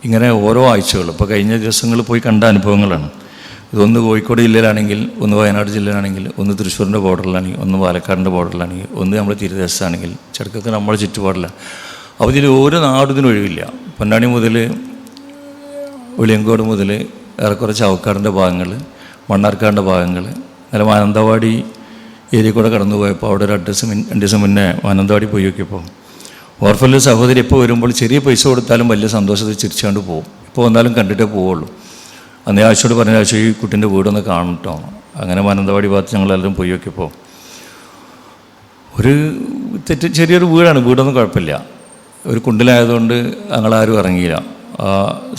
ഇങ്ങനെ ഓരോ ആഴ്ചകളും ഇപ്പോൾ കഴിഞ്ഞ ദിവസങ്ങളിൽ പോയി കണ്ട അനുഭവങ്ങളാണ്. ഇതൊന്ന് കോഴിക്കോട് ജില്ലയിലാണെങ്കിൽ, ഒന്ന് വയനാട് ജില്ലയിലാണെങ്കിൽ, ഒന്ന് തൃശ്ശൂരിൻ്റെ ബോർഡറിലാണെങ്കിൽ, ഒന്ന് പാലക്കാടിൻ്റെ ബോർഡറിലാണെങ്കിൽ, ഒന്ന് നമ്മുടെ തീരദേശത്താണെങ്കിൽ, ചിലക്കൊക്കെ നമ്മുടെ ചുറ്റുപാടില്ല. അപ്പോൾ ഇതിൽ ഒരു നാടും ഒഴിവില്ല. പൊന്നാനി മുതൽ വെളിയങ്കോട് മുതൽ ഏറെക്കുറെ ചാവക്കാടിൻ്റെ ഭാഗങ്ങൾ, മണ്ണാർക്കാടിൻ്റെ ഭാഗങ്ങൾ, അല്ല മാനന്തവാടി ഏരിയ കൂടെ കടന്നു പോയപ്പോൾ അവിടെ ഒരു 2 ദിവസം മുന്നേ മാനന്തവാടി പോയി നോക്കിയപ്പോൾ ഓർഫനിലെ സഹോദരി ഇപ്പോൾ വരുമ്പോൾ ചെറിയ പൈസ കൊടുത്താലും വലിയ സന്തോഷത്തിൽ ചിരിച്ചുകൊണ്ട് പോകും. ഇപ്പോൾ വന്നാലും കണ്ടിട്ടേ പോവുള്ളൂ. അന്നേ ആഴ്ചയോട് പറഞ്ഞ ആഴ്ച ഈ കുട്ടീൻ്റെ വീടൊന്ന് കാണട്ടോ. അങ്ങനെ മാനന്തവാടി ഭാഗത്ത് ഞങ്ങളെല്ലാവരും പോയി നോക്കിയപ്പോൾ ഒരു ചെറിയൊരു വീടൊന്നും കുഴപ്പമില്ല. ഒരു കുണ്ടിലായതുകൊണ്ട് ഞങ്ങളാരും ഇറങ്ങിയില്ല. ആ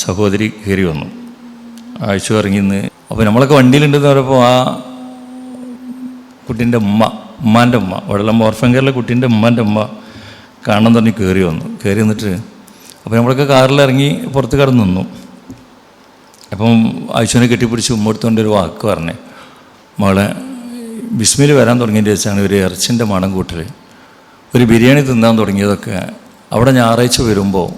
സഹോദരി കയറി വന്നു, ആഴ്ച ഇറങ്ങിന്ന്. അപ്പോൾ നമ്മളൊക്കെ വണ്ടിയിലുണ്ടെന്ന് പറയുമ്പോൾ ആ കുട്ടീൻ്റെ ഉമ്മാൻ്റെ ഉമ്മ, വെള്ളം ഓർഫൻ കെയറിലെ കുട്ടീൻ്റെ ഉമ്മാൻ്റെ ഉമ്മ കാണാൻ തന്നെ കയറി വന്നിട്ട് അപ്പോൾ നമ്മളൊക്കെ കാറിലിറങ്ങി പുറത്ത് കടന്നു നിന്നു. അപ്പം ആഴ്ചനെ കെട്ടിപ്പിടിച്ച് ഉമ്മടുത്തോണ്ട് ഒരു വാക്ക് പറഞ്ഞേ, മകളെ ബിസ്മിൽ വരാൻ തുടങ്ങിയതിൻ്റെ വെച്ചാണ് ഒരു ഇറച്ചിൻ്റെ മണം കൂട്ടൽ, ഒരു ബിരിയാണി തിന്നാൻ തുടങ്ങിയതൊക്കെ അവിടെ ഞായറാഴ്ച വരുമ്പോൾ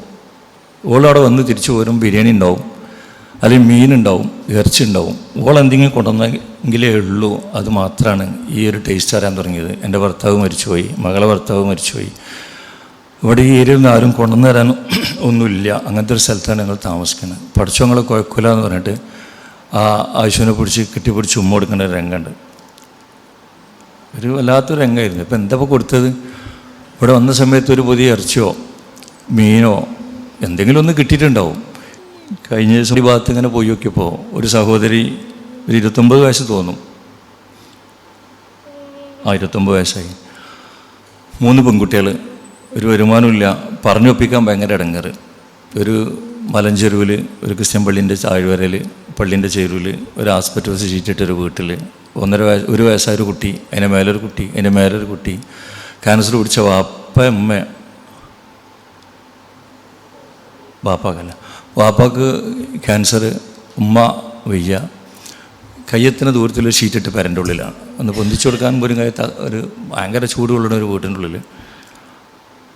ഓളവിടെ വന്ന് തിരിച്ചു പോരും ബിരിയാണി ഉണ്ടാവും, അല്ലെങ്കിൽ മീനുണ്ടാവും, ഇറച്ചി ഉണ്ടാവും. ഓളെന്തെങ്കിലും കൊണ്ടുവന്നെങ്കിലേ ഉള്ളൂ. അത് മാത്രമാണ് ഈ ഒരു ടേസ്റ്റ് അറിയാൻ തുടങ്ങിയത്. എൻ്റെ ഭർത്താവ് മരിച്ചുപോയി, മകളെ ഭർത്താവ് മരിച്ചുപോയി. ഇവിടെ ഈ ഏരിയയിൽ നിന്ന് ആരും കൊണ്ടുവന്ന് തരാൻ ഒന്നുമില്ല, അങ്ങനത്തെ ഒരു സ്ഥലത്താണ് ഞങ്ങൾ താമസിക്കുന്നത്. പഠിച്ചവങ്ങളെ കുഴക്കില്ല എന്ന് പറഞ്ഞിട്ട് ആ ആശുവിനെ പിടിച്ച് കെട്ടിപ്പിടിച്ച് ഉമ്മ കൊടുക്കേണ്ട ഒരു രംഗമുണ്ട്. ഒരു വല്ലാത്തൊരു രംഗമായിരുന്നു. ഇപ്പം എന്താ കൊടുത്തത്? ഇവിടെ വന്ന സമയത്ത് ഒരു പുതിയ ഇറച്ചിയോ മീനോ എന്തെങ്കിലും ഒന്ന് കിട്ടിയിട്ടുണ്ടാവും. കഴിഞ്ഞ ദിവസം ഈ ഭാഗത്ത് ഇങ്ങനെ പോയി നോക്കിയപ്പോൾ ഒരു സഹോദരി, ഒരു 29 വയസ്സ് തോന്നും, 29 വയസ്സായി, 3 പെൺകുട്ടികൾ, ഒരു വരുമാനമില്ല, പറഞ്ഞൊപ്പിക്കാൻ ഭയങ്കര ഇടങ്ങറ്. ഒരു മലഞ്ചെരുവിൽ, ഒരു ക്രിസ്ത്യൻ പള്ളീൻ്റെ താഴ്വരയിൽ, പള്ളീൻ്റെ ചെരുവിൽ ഒരു ഹോസ്പിറ്റൽ ചീറ്റിട്ടൊരു വീട്ടിൽ 1 വയസ്സായൊരു കുട്ടി, അതിൻ്റെ മേലൊരു കുട്ടി, അതിൻ്റെ മേലൊരു കുട്ടി, ക്യാൻസർ പിടിച്ച വാപ്പ ഉമ്മ, വാപ്പാക്ക് ക്യാൻസർ, ഉമ്മ വയ്യ, കയ്യെത്തിന് ദൂരത്തിലൊരു ഷീറ്റിട്ട് പെരൻ്റെ ഉള്ളിലാണ്. ഒന്ന് പൊന്തിച്ചു കൊടുക്കാൻ പോലും കഴിയാത്ത ഒരു ഭയങ്കര ചൂടുകൊള്ളുന്ന ഒരു വീട്ടിൻ്റെ ഉള്ളിൽ.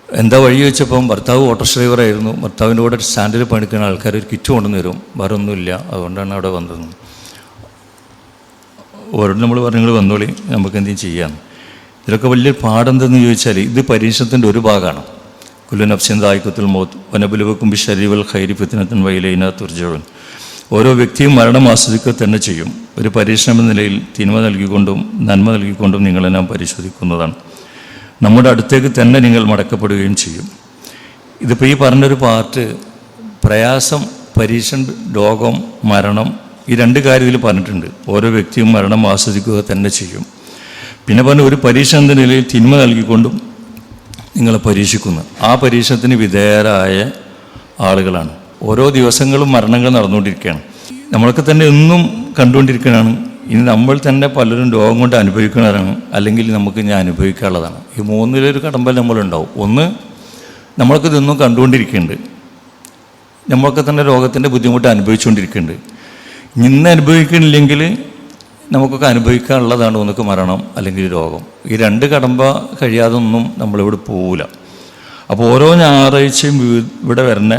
എന്താ വഴി വെച്ചപ്പം ഭർത്താവ് ഓട്ടോ ഡ്രൈവറായിരുന്നു. ഭർത്താവിൻ്റെ കൂടെ സ്റ്റാൻഡിൽ പണിക്കുന്ന ആൾക്കാർ ഒരു കിറ്റ് കൊണ്ടുവന്ന് തരും, വേറെ ഒന്നുമില്ല, അതുകൊണ്ടാണ് അവിടെ വന്നത്. ഓരോട് നമ്മൾ പറഞ്ഞു നിങ്ങൾ വന്നോളി, നമുക്ക് എന്തെങ്കിലും ചെയ്യാം. ഇതിലൊക്കെ വലിയ പാടെന്തെന്ന് ചോദിച്ചാൽ ഇത് പരീക്ഷണത്തിൻ്റെ ഒരു ഭാഗമാണ്. കുല്ലു നഫ്സിൻ ദായിഖത്തുൽ മൗത്ത് വനബലുവക്കും ബിശ്ശർരി വൽ ഖൈരി ഫിത്നത്തുൻ വഇലൈനാ തുർജഊൻ. ഓരോ വ്യക്തിയും മരണം ആസ്വദിക്കുക തന്നെ ചെയ്യും. ഒരു പരീക്ഷണം എന്ന നിലയിൽ തിന്മ നൽകിക്കൊണ്ടും നന്മ നൽകിക്കൊണ്ടും നിങ്ങളെ നാം പരിശോധിക്കുന്നതാണ്. നമ്മുടെ അടുത്തേക്ക് തന്നെ നിങ്ങൾ മടക്കപ്പെടുകയും ചെയ്യും. ഇതിപ്പോൾ ഈ പറഞ്ഞൊരു പാർട്ട് പ്രയാസം, പരീക്ഷണം, രോഗം, മരണം, ഈ 2 കാര്യത്തിൽ പറഞ്ഞിട്ടുണ്ട്. ഓരോ വ്യക്തിയും മരണം ആസ്വദിക്കുക തന്നെ ചെയ്യും. പിന്നെ പറഞ്ഞ ഒരു പരീക്ഷണ നിലയിൽ തിന്മ നൽകിക്കൊണ്ടും നിങ്ങളെ പരീക്ഷിക്കുന്നു. ആ പരീക്ഷണത്തിന് വിധേയരായ ആളുകളാണ്. ഓരോ ദിവസങ്ങളും മരണങ്ങൾ നടന്നുകൊണ്ടിരിക്കുകയാണ്. നമ്മളൊക്കെ തന്നെ എന്നും കണ്ടുകൊണ്ടിരിക്കുകയാണ്. ഇനി നമ്മൾ തന്നെ പലരും രോഗം കൊണ്ട് അനുഭവിക്കുന്നവരാണ്, അല്ലെങ്കിൽ നമുക്ക് ഞാൻ അനുഭവിക്കാനുള്ളതാണ്. ഈ 3-ലൊരു കടമ്പൽ നമ്മളുണ്ടാവും. ഒന്ന്, നമ്മളൊക്കെ ഇതൊന്നും കണ്ടുകൊണ്ടിരിക്കുന്നുണ്ട്, നമ്മളൊക്കെ തന്നെ രോഗത്തിൻ്റെ ബുദ്ധിമുട്ട് അനുഭവിച്ചുകൊണ്ടിരിക്കുന്നുണ്ട്. ഇന്ന് അനുഭവിക്കണില്ലെങ്കിൽ നമുക്കൊക്കെ അനുഭവിക്കാനുള്ളതാണ് ഒന്നൊക്കെ മരണം അല്ലെങ്കിൽ രോഗം. ഈ 2 കടമ്പ കഴിയാതൊന്നും നമ്മളിവിടെ പോവില്ല. അപ്പോൾ ഓരോ ഞായറാഴ്ചയും ഇവിടെ വരുന്ന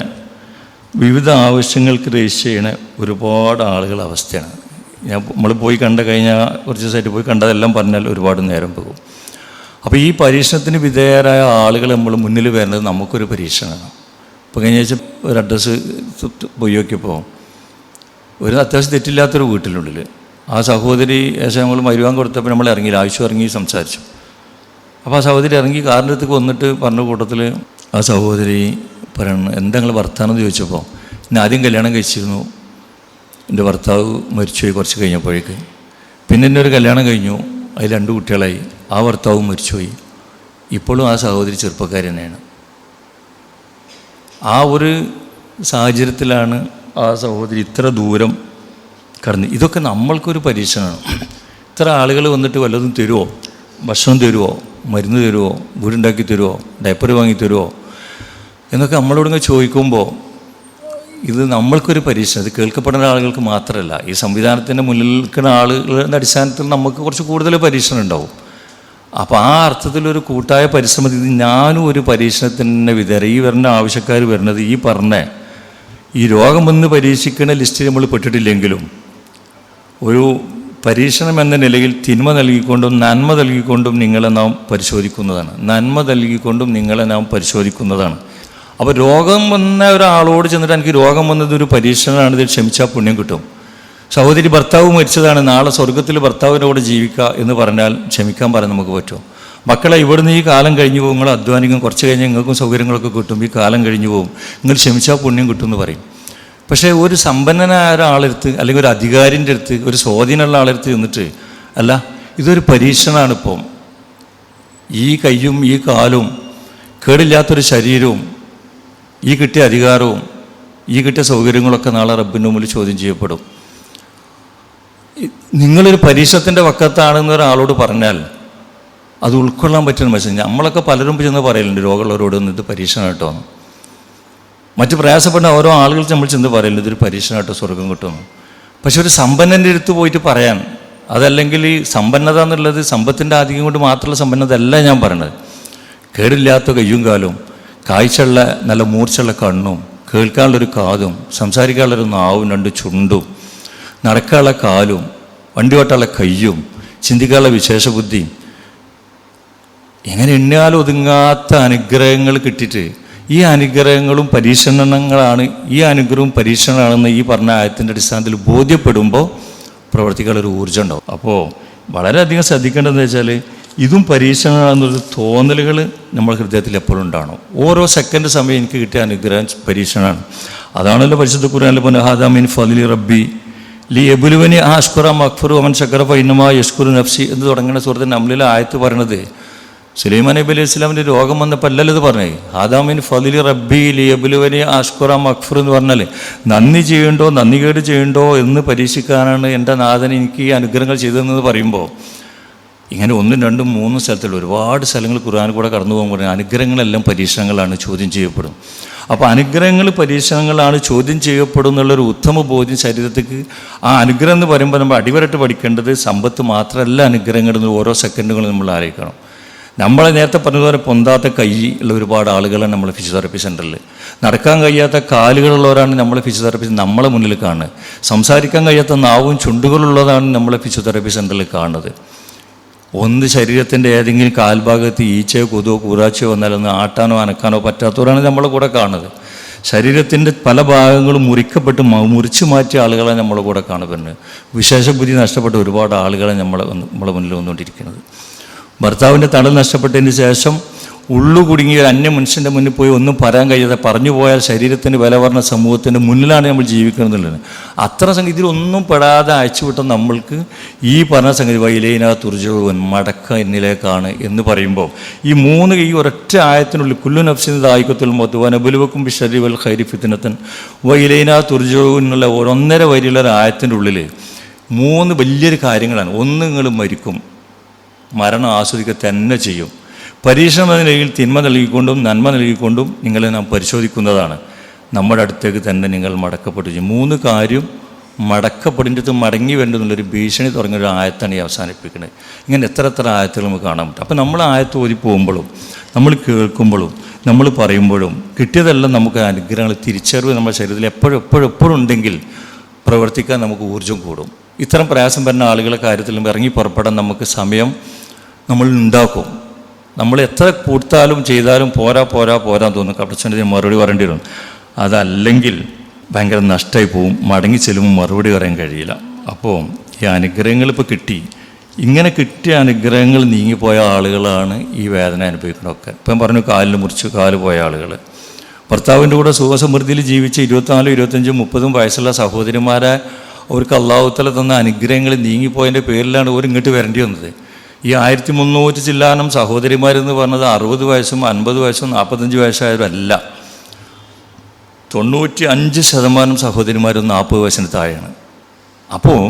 വിവിധ ആവശ്യങ്ങൾക്ക് രജിസ്റ്റർ ചെയ്യണ ഒരുപാട് ആളുകൾ അവസ്ഥയാണ്. നമ്മൾ പോയി കഴിഞ്ഞ കുറച്ച് ദിവസമായിട്ട് പോയി കണ്ടതെല്ലാം പറഞ്ഞാൽ ഒരുപാട് നേരം പോകും. അപ്പോൾ ഈ പരീക്ഷണത്തിന് വിധേയരായ ആളുകൾ നമ്മൾ മുന്നിൽ വരുന്നത് നമുക്കൊരു പരീക്ഷണമാണ്. ഇപ്പോൾ കഴിഞ്ഞ ആഴ്ച ഒരു അഡ്രസ്സ് പോയി നോക്കിയപ്പോൾ ഒരു അത്യാവശ്യം തെറ്റില്ലാത്തൊരു വീട്ടിനുള്ളിൽ ആ സഹോദരി ഏശം നമ്മൾ മരുവാൻ കൊടുത്തപ്പോൾ നമ്മൾ ഇറങ്ങിയില്ല, ആവശ്യം ഇറങ്ങി സംസാരിച്ചു. അപ്പോൾ ആ സഹോദരി ഇറങ്ങി കാറിൻ്റെ അടുത്തേക്ക് വന്നിട്ട് പറഞ്ഞ കൂട്ടത്തിൽ ആ സഹോദരി പറയണം, എന്താ നിങ്ങൾ ഭർത്താവെന്ന് ചോദിച്ചപ്പോൾ, ഞാൻ ആദ്യം കല്യാണം കഴിച്ചിരുന്നു, എൻ്റെ ഭർത്താവ് മരിച്ചുപോയി കുറച്ച് കഴിഞ്ഞപ്പോഴേക്ക്. പിന്നെ എൻ്റെ ഒരു കല്യാണം കഴിഞ്ഞു, അതിൽ 2 കുട്ടികളായി, ആ ഭർത്താവും മരിച്ചുപോയി. ഇപ്പോഴും ആ സഹോദരി ചെറുപ്പക്കാരി തന്നെയാണ്. ആ ഒരു സാഹചര്യത്തിലാണ് ആ സഹോദരി ഇത്ര ദൂരം കടന്ന്. ഇതൊക്കെ നമ്മൾക്കൊരു പരീക്ഷണമാണ്. ഇത്ര ആളുകൾ വന്നിട്ട് വല്ലതും തരുമോ, ഭക്ഷണം തരുമോ, മരുന്ന് തരുമോ, വീടുണ്ടാക്കി തരുമോ, ഡയപ്പർ വാങ്ങി തരുമോ എന്നൊക്കെ നമ്മളോടിങ്ങനെ ചോദിക്കുമ്പോൾ ഇത് നമ്മൾക്കൊരു പരീക്ഷണം. ഇത് കേൾക്കപ്പെടുന്ന ആളുകൾക്ക് മാത്രമല്ല, ഈ സംവിധാനത്തിൻ്റെ മുന്നിൽ നിൽക്കുന്ന ആളുകളുടെ അടിസ്ഥാനത്തിൽ നമുക്ക് കുറച്ച് കൂടുതൽ പരീക്ഷണം ഉണ്ടാവും. അപ്പോൾ ആ അർത്ഥത്തിലൊരു കൂട്ടായ പരിശ്രമം. ഇത് ഞാനും ഒരു പരീക്ഷണത്തിൻ്റെ വിധേയർ. ഈ വരുന്ന ആവശ്യക്കാർ വരുന്നത് ഈ പറഞ്ഞ ഈ രോഗം വന്ന് പരീക്ഷിക്കുന്ന ലിസ്റ്റിൽ നമ്മൾ പെട്ടിട്ടില്ലെങ്കിലും ഒരു പരീക്ഷണം എന്ന നിലയിൽ തിന്മ നൽകിക്കൊണ്ടും നന്മ നൽകിക്കൊണ്ടും നിങ്ങളെ നാം പരിശോധിക്കുന്നതാണ്. നന്മ നൽകിക്കൊണ്ടും നിങ്ങളെ നാം പരിശോധിക്കുന്നതാണ്. അപ്പോൾ രോഗം വന്ന ഒരാളോട് ചെന്നിട്ട് എനിക്ക് രോഗം വന്നത് ഒരു പരീക്ഷണമാണ്, ഇത് ക്ഷമിച്ചാൽ പുണ്യം കിട്ടും. സഹോദരി ഭർത്താവ് മരിച്ചതാണ്, നാളെ സ്വർഗത്തിൽ ഭർത്താവിൻ്റെ കൂടെ ജീവിക്കുക എന്ന് പറഞ്ഞാൽ ക്ഷമിക്കാൻ പറയാൻ നമുക്ക് പറ്റുമോ? മക്കളെ ഇവിടുന്ന് ഈ കാലം കഴിഞ്ഞു പോകും, നിങ്ങൾ അധ്വാനിക്കും, കുറച്ച് കഴിഞ്ഞാൽ നിങ്ങൾക്കും സൗകര്യങ്ങളൊക്കെ കിട്ടും, ഈ കാലം കഴിഞ്ഞു പോകും, നിങ്ങൾ ക്ഷമിച്ചാൽ പുണ്യം കിട്ടും എന്ന് പറയും. പക്ഷേ ഒരു സമ്പന്നനായ ഒരാളെടുത്ത് അല്ലെങ്കിൽ ഒരു അധികാരിൻ്റെ അടുത്ത്, ഒരു സ്വാധീനമുള്ള ആളെടുത്ത് ചെന്നിട്ട് അല്ല ഇതൊരു പരീക്ഷണമാണ്, ഇപ്പം ഈ കയ്യും ഈ കാലും കേടില്ലാത്തൊരു ശരീരവും ഈ കിട്ടിയ അധികാരവും ഈ കിട്ടിയ സൗകര്യങ്ങളൊക്കെ നാളെ റബ്ബിൻ്റെ മുമ്പിൽ ചോദ്യം ചെയ്യപ്പെടും. നിങ്ങളൊരു പരീക്ഷണത്തിൻ്റെ വക്കത്താണെന്ന് ഒരാളോട് പറഞ്ഞാൽ അത് ഉൾക്കൊള്ളാൻ പറ്റുന്ന മെസ്സേജ്. നമ്മളൊക്കെ പലരും ചെന്ന് പറയലുണ്ട് രോഗമുള്ളവരോട് ഇത് പരീക്ഷണം കേട്ടോ. മറ്റ് പ്രയാസപ്പെടുന്ന ഓരോ ആളുകൾ നമ്മൾ ചെന്ന് പറയലുണ്ട് ഇതൊരു പരീക്ഷണം കേട്ടോ, സ്വർഗം കിട്ടുമെന്ന്. പക്ഷെ ഒരു സമ്പന്നൻ്റെ അടുത്ത് പോയിട്ട് പറയാൻ, അതല്ലെങ്കിൽ ഈ സമ്പന്നത എന്നുള്ളത് സമ്പത്തിൻ്റെ ആധിക്യം കൊണ്ട് മാത്രമുള്ള സമ്പന്നത അല്ല ഞാൻ പറയണത്. കേടില്ലാത്ത കയ്യും കാലും, കാഴ്ചയുള്ള നല്ല മൂർച്ചയുള്ള കണ്ണും, കേൾക്കാനുള്ളൊരു കാതും, സംസാരിക്കാനുള്ളൊരു നാവും 2 ചുണ്ടും, നടക്കാനുള്ള കാലും, വണ്ടി ഓട്ടാനുള്ള കയ്യും, ചിന്തിക്കാനുള്ള വിശേഷബുദ്ധിയും, എങ്ങനെ എണ്ണിയാൽ ഒതുങ്ങാത്ത അനുഗ്രഹങ്ങൾ കിട്ടിയിട്ട് ഈ അനുഗ്രഹങ്ങളും പരീക്ഷണങ്ങളാണ്, ഈ അനുഗ്രഹവും പരീക്ഷണമാണെന്ന് ഈ പറഞ്ഞ ആയത്തിൻ്റെ അടിസ്ഥാനത്തിൽ ബോധ്യപ്പെടുമ്പോൾ പ്രവർത്തിക്കാനൊരു ഊർജ്ജം ഉണ്ടാവും. അപ്പോൾ വളരെയധികം ശ്രദ്ധിക്കേണ്ടതെന്ന് വെച്ചാൽ ഇതും പരീക്ഷണമാണെന്നൊരു തോന്നലുകൾ നമ്മുടെ ഹൃദയത്തിൽ എപ്പോഴും ഉണ്ടാവണം. ഓരോ സെക്കൻഡ് സമയം എനിക്ക് കിട്ടിയ അനുഗ്രഹം പരീക്ഷണമാണ്. അതാണല്ലോ പരിശുദ്ധ ഖുർആനിൽ പറഞ്ഞ ഹാദാ മിൻ ഫദ്ലി റബ്ബി ലി എബുലുവനി അഷ്കുറ മഖ്ഫുറു അവൻ ശക്കറ ഫഇന്നമാ യഷ്കുറു നഫ്സി എന്ന് തുടങ്ങുന്ന സൂറത്തിൽ നമ്മളിൽ ആയത്ത് പറയണത് സുലൈമാൻ നബി അലൈഹി ഇസ്ലാമിൻ്റെ രോഗം വന്നപ്പോൾ അല്ലല്ലോ ഇത് പറഞ്ഞേ. ഹാദാ മിൻ ഫദ്ലി റബ്ബി ലി എബുലുവനി അഷ്കുറ മഖ്ഫുറു എന്ന് പറഞ്ഞാൽ നന്ദി ചെയ്യണ്ടോ നന്ദി കേട് ചെയ്യണ്ടോ എന്ന് പരീക്ഷിക്കാനാണ് എൻ്റെ നാഥൻ എനിക്ക് ഈ അനുഗ്രഹങ്ങൾ ചെയ്തതെന്ന് പറയുമ്പോൾ ഇങ്ങനെ 1, 2, 3 സ്ഥലത്തുള്ള ഒരുപാട് സ്ഥലങ്ങൾ ഖുർആനിൽ കൂടെ കടന്നു പോകുമ്പോൾ പറഞ്ഞാൽ അനുഗ്രഹങ്ങളെല്ലാം പരീക്ഷണങ്ങളാണ്, ചോദ്യം ചെയ്യപ്പെടും. അപ്പോൾ അനുഗ്രഹങ്ങൾ പരീക്ഷണങ്ങളാണ്, ചോദ്യം ചെയ്യപ്പെടും എന്നുള്ളൊരു ഉത്തമ ബോധ്യം ശരീരത്തേക്ക്. ആ അനുഗ്രഹം എന്ന് പറയുമ്പോൾ നമ്മൾ അടിവരട്ട് പഠിക്കേണ്ടത് സമ്പത്ത് മാത്രമല്ല അനുഗ്രഹങ്ങൾ ഓരോ സെക്കൻഡുകളും നമ്മൾ ആലോചിക്കണം. നമ്മളെ നേരത്തെ പറഞ്ഞതുപോലെ പൊന്താത്ത കൈ ഉള്ള ഒരുപാട് ആളുകളാണ് നമ്മളെ ഫിസിയോതെറാപ്പി സെൻ്ററിൽ. നടക്കാൻ കഴിയാത്ത കാലുകളുള്ളവരാണ് നമ്മളെ ഫിസിയോതെറാപ്പി നമ്മളെ മുന്നിൽ കാണുന്നത്. സംസാരിക്കാൻ കഴിയാത്ത നാവും ചുണ്ടുകളുള്ളതാണ് നമ്മളെ ഫിസിയോതെറാപ്പി സെൻ്ററിൽ കാണുന്നത്. ഒന്ന് ശരീരത്തിൻ്റെ ഏതെങ്കിലും കാൽഭാഗത്ത് ഈച്ചയോ കൊതുവോ കൂറാച്ചയോ വന്നാലൊന്ന് ആട്ടാനോ അനക്കാനോ പറ്റാത്തവരാണ് നമ്മളെ കൂടെ കാണുന്നത്. ശരീരത്തിൻ്റെ പല ഭാഗങ്ങളും മുറിക്കപ്പെട്ട് മുറിച്ചു മാറ്റിയ ആളുകളെ നമ്മളെ കൂടെ കാണുന്നത്. വിശേഷ ബുദ്ധി നഷ്ടപ്പെട്ട ഒരുപാട് ആളുകളെ നമ്മളെ മുന്നിൽ വന്നുകൊണ്ടിരിക്കുന്നത്. ഭർത്താവിൻ്റെ തണൽ നഷ്ടപ്പെട്ടതിന് ശേഷം ഉള്ളു കുടുങ്ങിയ ഒരു അന്യ മനുഷ്യൻ്റെ മുന്നിൽ പോയി ഒന്നും പറയാൻ കഴിയാതെ പറഞ്ഞു പോയാൽ ശരീരത്തിന് വില പറഞ്ഞ സമൂഹത്തിൻ്റെ മുന്നിലാണ് നമ്മൾ ജീവിക്കുന്നത്. അത്ര സംഗതി ഇതിലൊന്നും പെടാതെ അയച്ചുവിട്ട നമ്മൾക്ക് ഈ പറഞ്ഞ സംഗതി വൈലേന തുർജവൻ മടക്ക എന്നിലേക്കാണ് എന്ന് പറയുമ്പോൾ ഈ ഒരൊറ്റ ആയത്തിനുള്ളിൽ കുല്ലു നഫ്സിന് ദായിക്കത്തുൽ മൗത്ത് വനബുലുവക്കും ബിശ്ശർരി വൽ ഖൈരി ഫിത്നത്തൻ വൈലേന തുർജവൻ എന്നുള്ള 1.5 വരിയുള്ള ഒരു ആയത്തിൻ്റെ ഉള്ളിൽ 3 വലിയൊരു കാര്യങ്ങളാണ്. ഒന്ന്, നിങ്ങൾ മരിക്കും, മരണം ആസ്വദിക്കുക തന്നെ ചെയ്യും. പരീക്ഷണം എന്ന നിലയിൽ തിന്മ നൽകിക്കൊണ്ടും നന്മ നൽകിക്കൊണ്ടും നിങ്ങളെ നാം പരിശോധിക്കുന്നതാണ്. നമ്മുടെ അടുത്തേക്ക് തന്നെ നിങ്ങൾ മടക്കപ്പെട്ടു ചെയ്യും. 3 കാര്യം മടക്കപ്പെടേണ്ടത് മടങ്ങി വേണ്ടെന്നുള്ളൊരു ഭീഷണി തുടങ്ങിയൊരു ആയത്താണ് ഈ അവസാനിപ്പിക്കുന്നത്. ഇങ്ങനെ എത്ര ആയത്തുകൾ നമുക്ക് കാണാൻ പറ്റും. അപ്പോൾ നമ്മൾ ആയത്ത് ഓതി പോകുമ്പോഴും നമ്മൾ കേൾക്കുമ്പോഴും നമ്മൾ പറയുമ്പോഴും കിട്ടിയതെല്ലാം നമുക്ക് അനുഗ്രഹങ്ങൾ തിരിച്ചറിവ് നമ്മുടെ ശരീരത്തിൽ എപ്പോഴും ഉണ്ടെങ്കിൽ പ്രവർത്തിക്കാൻ നമുക്ക് ഊർജ്ജം കൂടും. ഇത്തരം പ്രയാസം വരുന്ന ആളുകളുടെ കാര്യത്തിലും ഇറങ്ങി പുറപ്പെടാൻ നമുക്ക് സമയം നമ്മൾ ഉണ്ടാക്കും. നമ്മൾ എത്ര കൂട്ടാലും ചെയ്താലും പോരാൻ തോന്നും. കപ്പച്ചൻ്റെ മറുപടി പറയേണ്ടി വരും. അതല്ലെങ്കിൽ ഭയങ്കര നഷ്ടമായി പോവും. മടങ്ങി ചെല്ലുമ്പോൾ മറുപടി പറയാൻ കഴിയില്ല. അപ്പോൾ ഈ അനുഗ്രഹങ്ങൾ ഇപ്പോൾ കിട്ടി, ഇങ്ങനെ കിട്ടിയ അനുഗ്രഹങ്ങൾ നീങ്ങിപ്പോയ ആളുകളാണ് ഈ വേദന അനുഭവിക്കുന്നതൊക്കെ. ഇപ്പം പറഞ്ഞു കാലിൽ മുറിച്ച് കാല് പോയ ആളുകൾ, ഭർത്താവിൻ്റെ കൂടെ സുഖസമൃദ്ധിയിൽ ജീവിച്ച 24, 25, 30 വയസ്സുള്ള സഹോദരിമാരെ അവർക്ക് അള്ളാഹു തആല തന്ന അനുഗ്രഹങ്ങൾ നീങ്ങിപ്പോയതിൻ്റെ പേരിലാണ് അവർ ഇങ്ങോട്ട് വരേണ്ടി വന്നത്. ഈ 1300 ചില്ലാനം സഹോദരിമാരെന്ന് പറഞ്ഞത് 60 വയസ്സും 50 വയസ്സും 45 വയസ്സായവരല്ല. 95% സഹോദരിമാരും 40 വയസ്സിന് താഴെയാണ്. അപ്പോൾ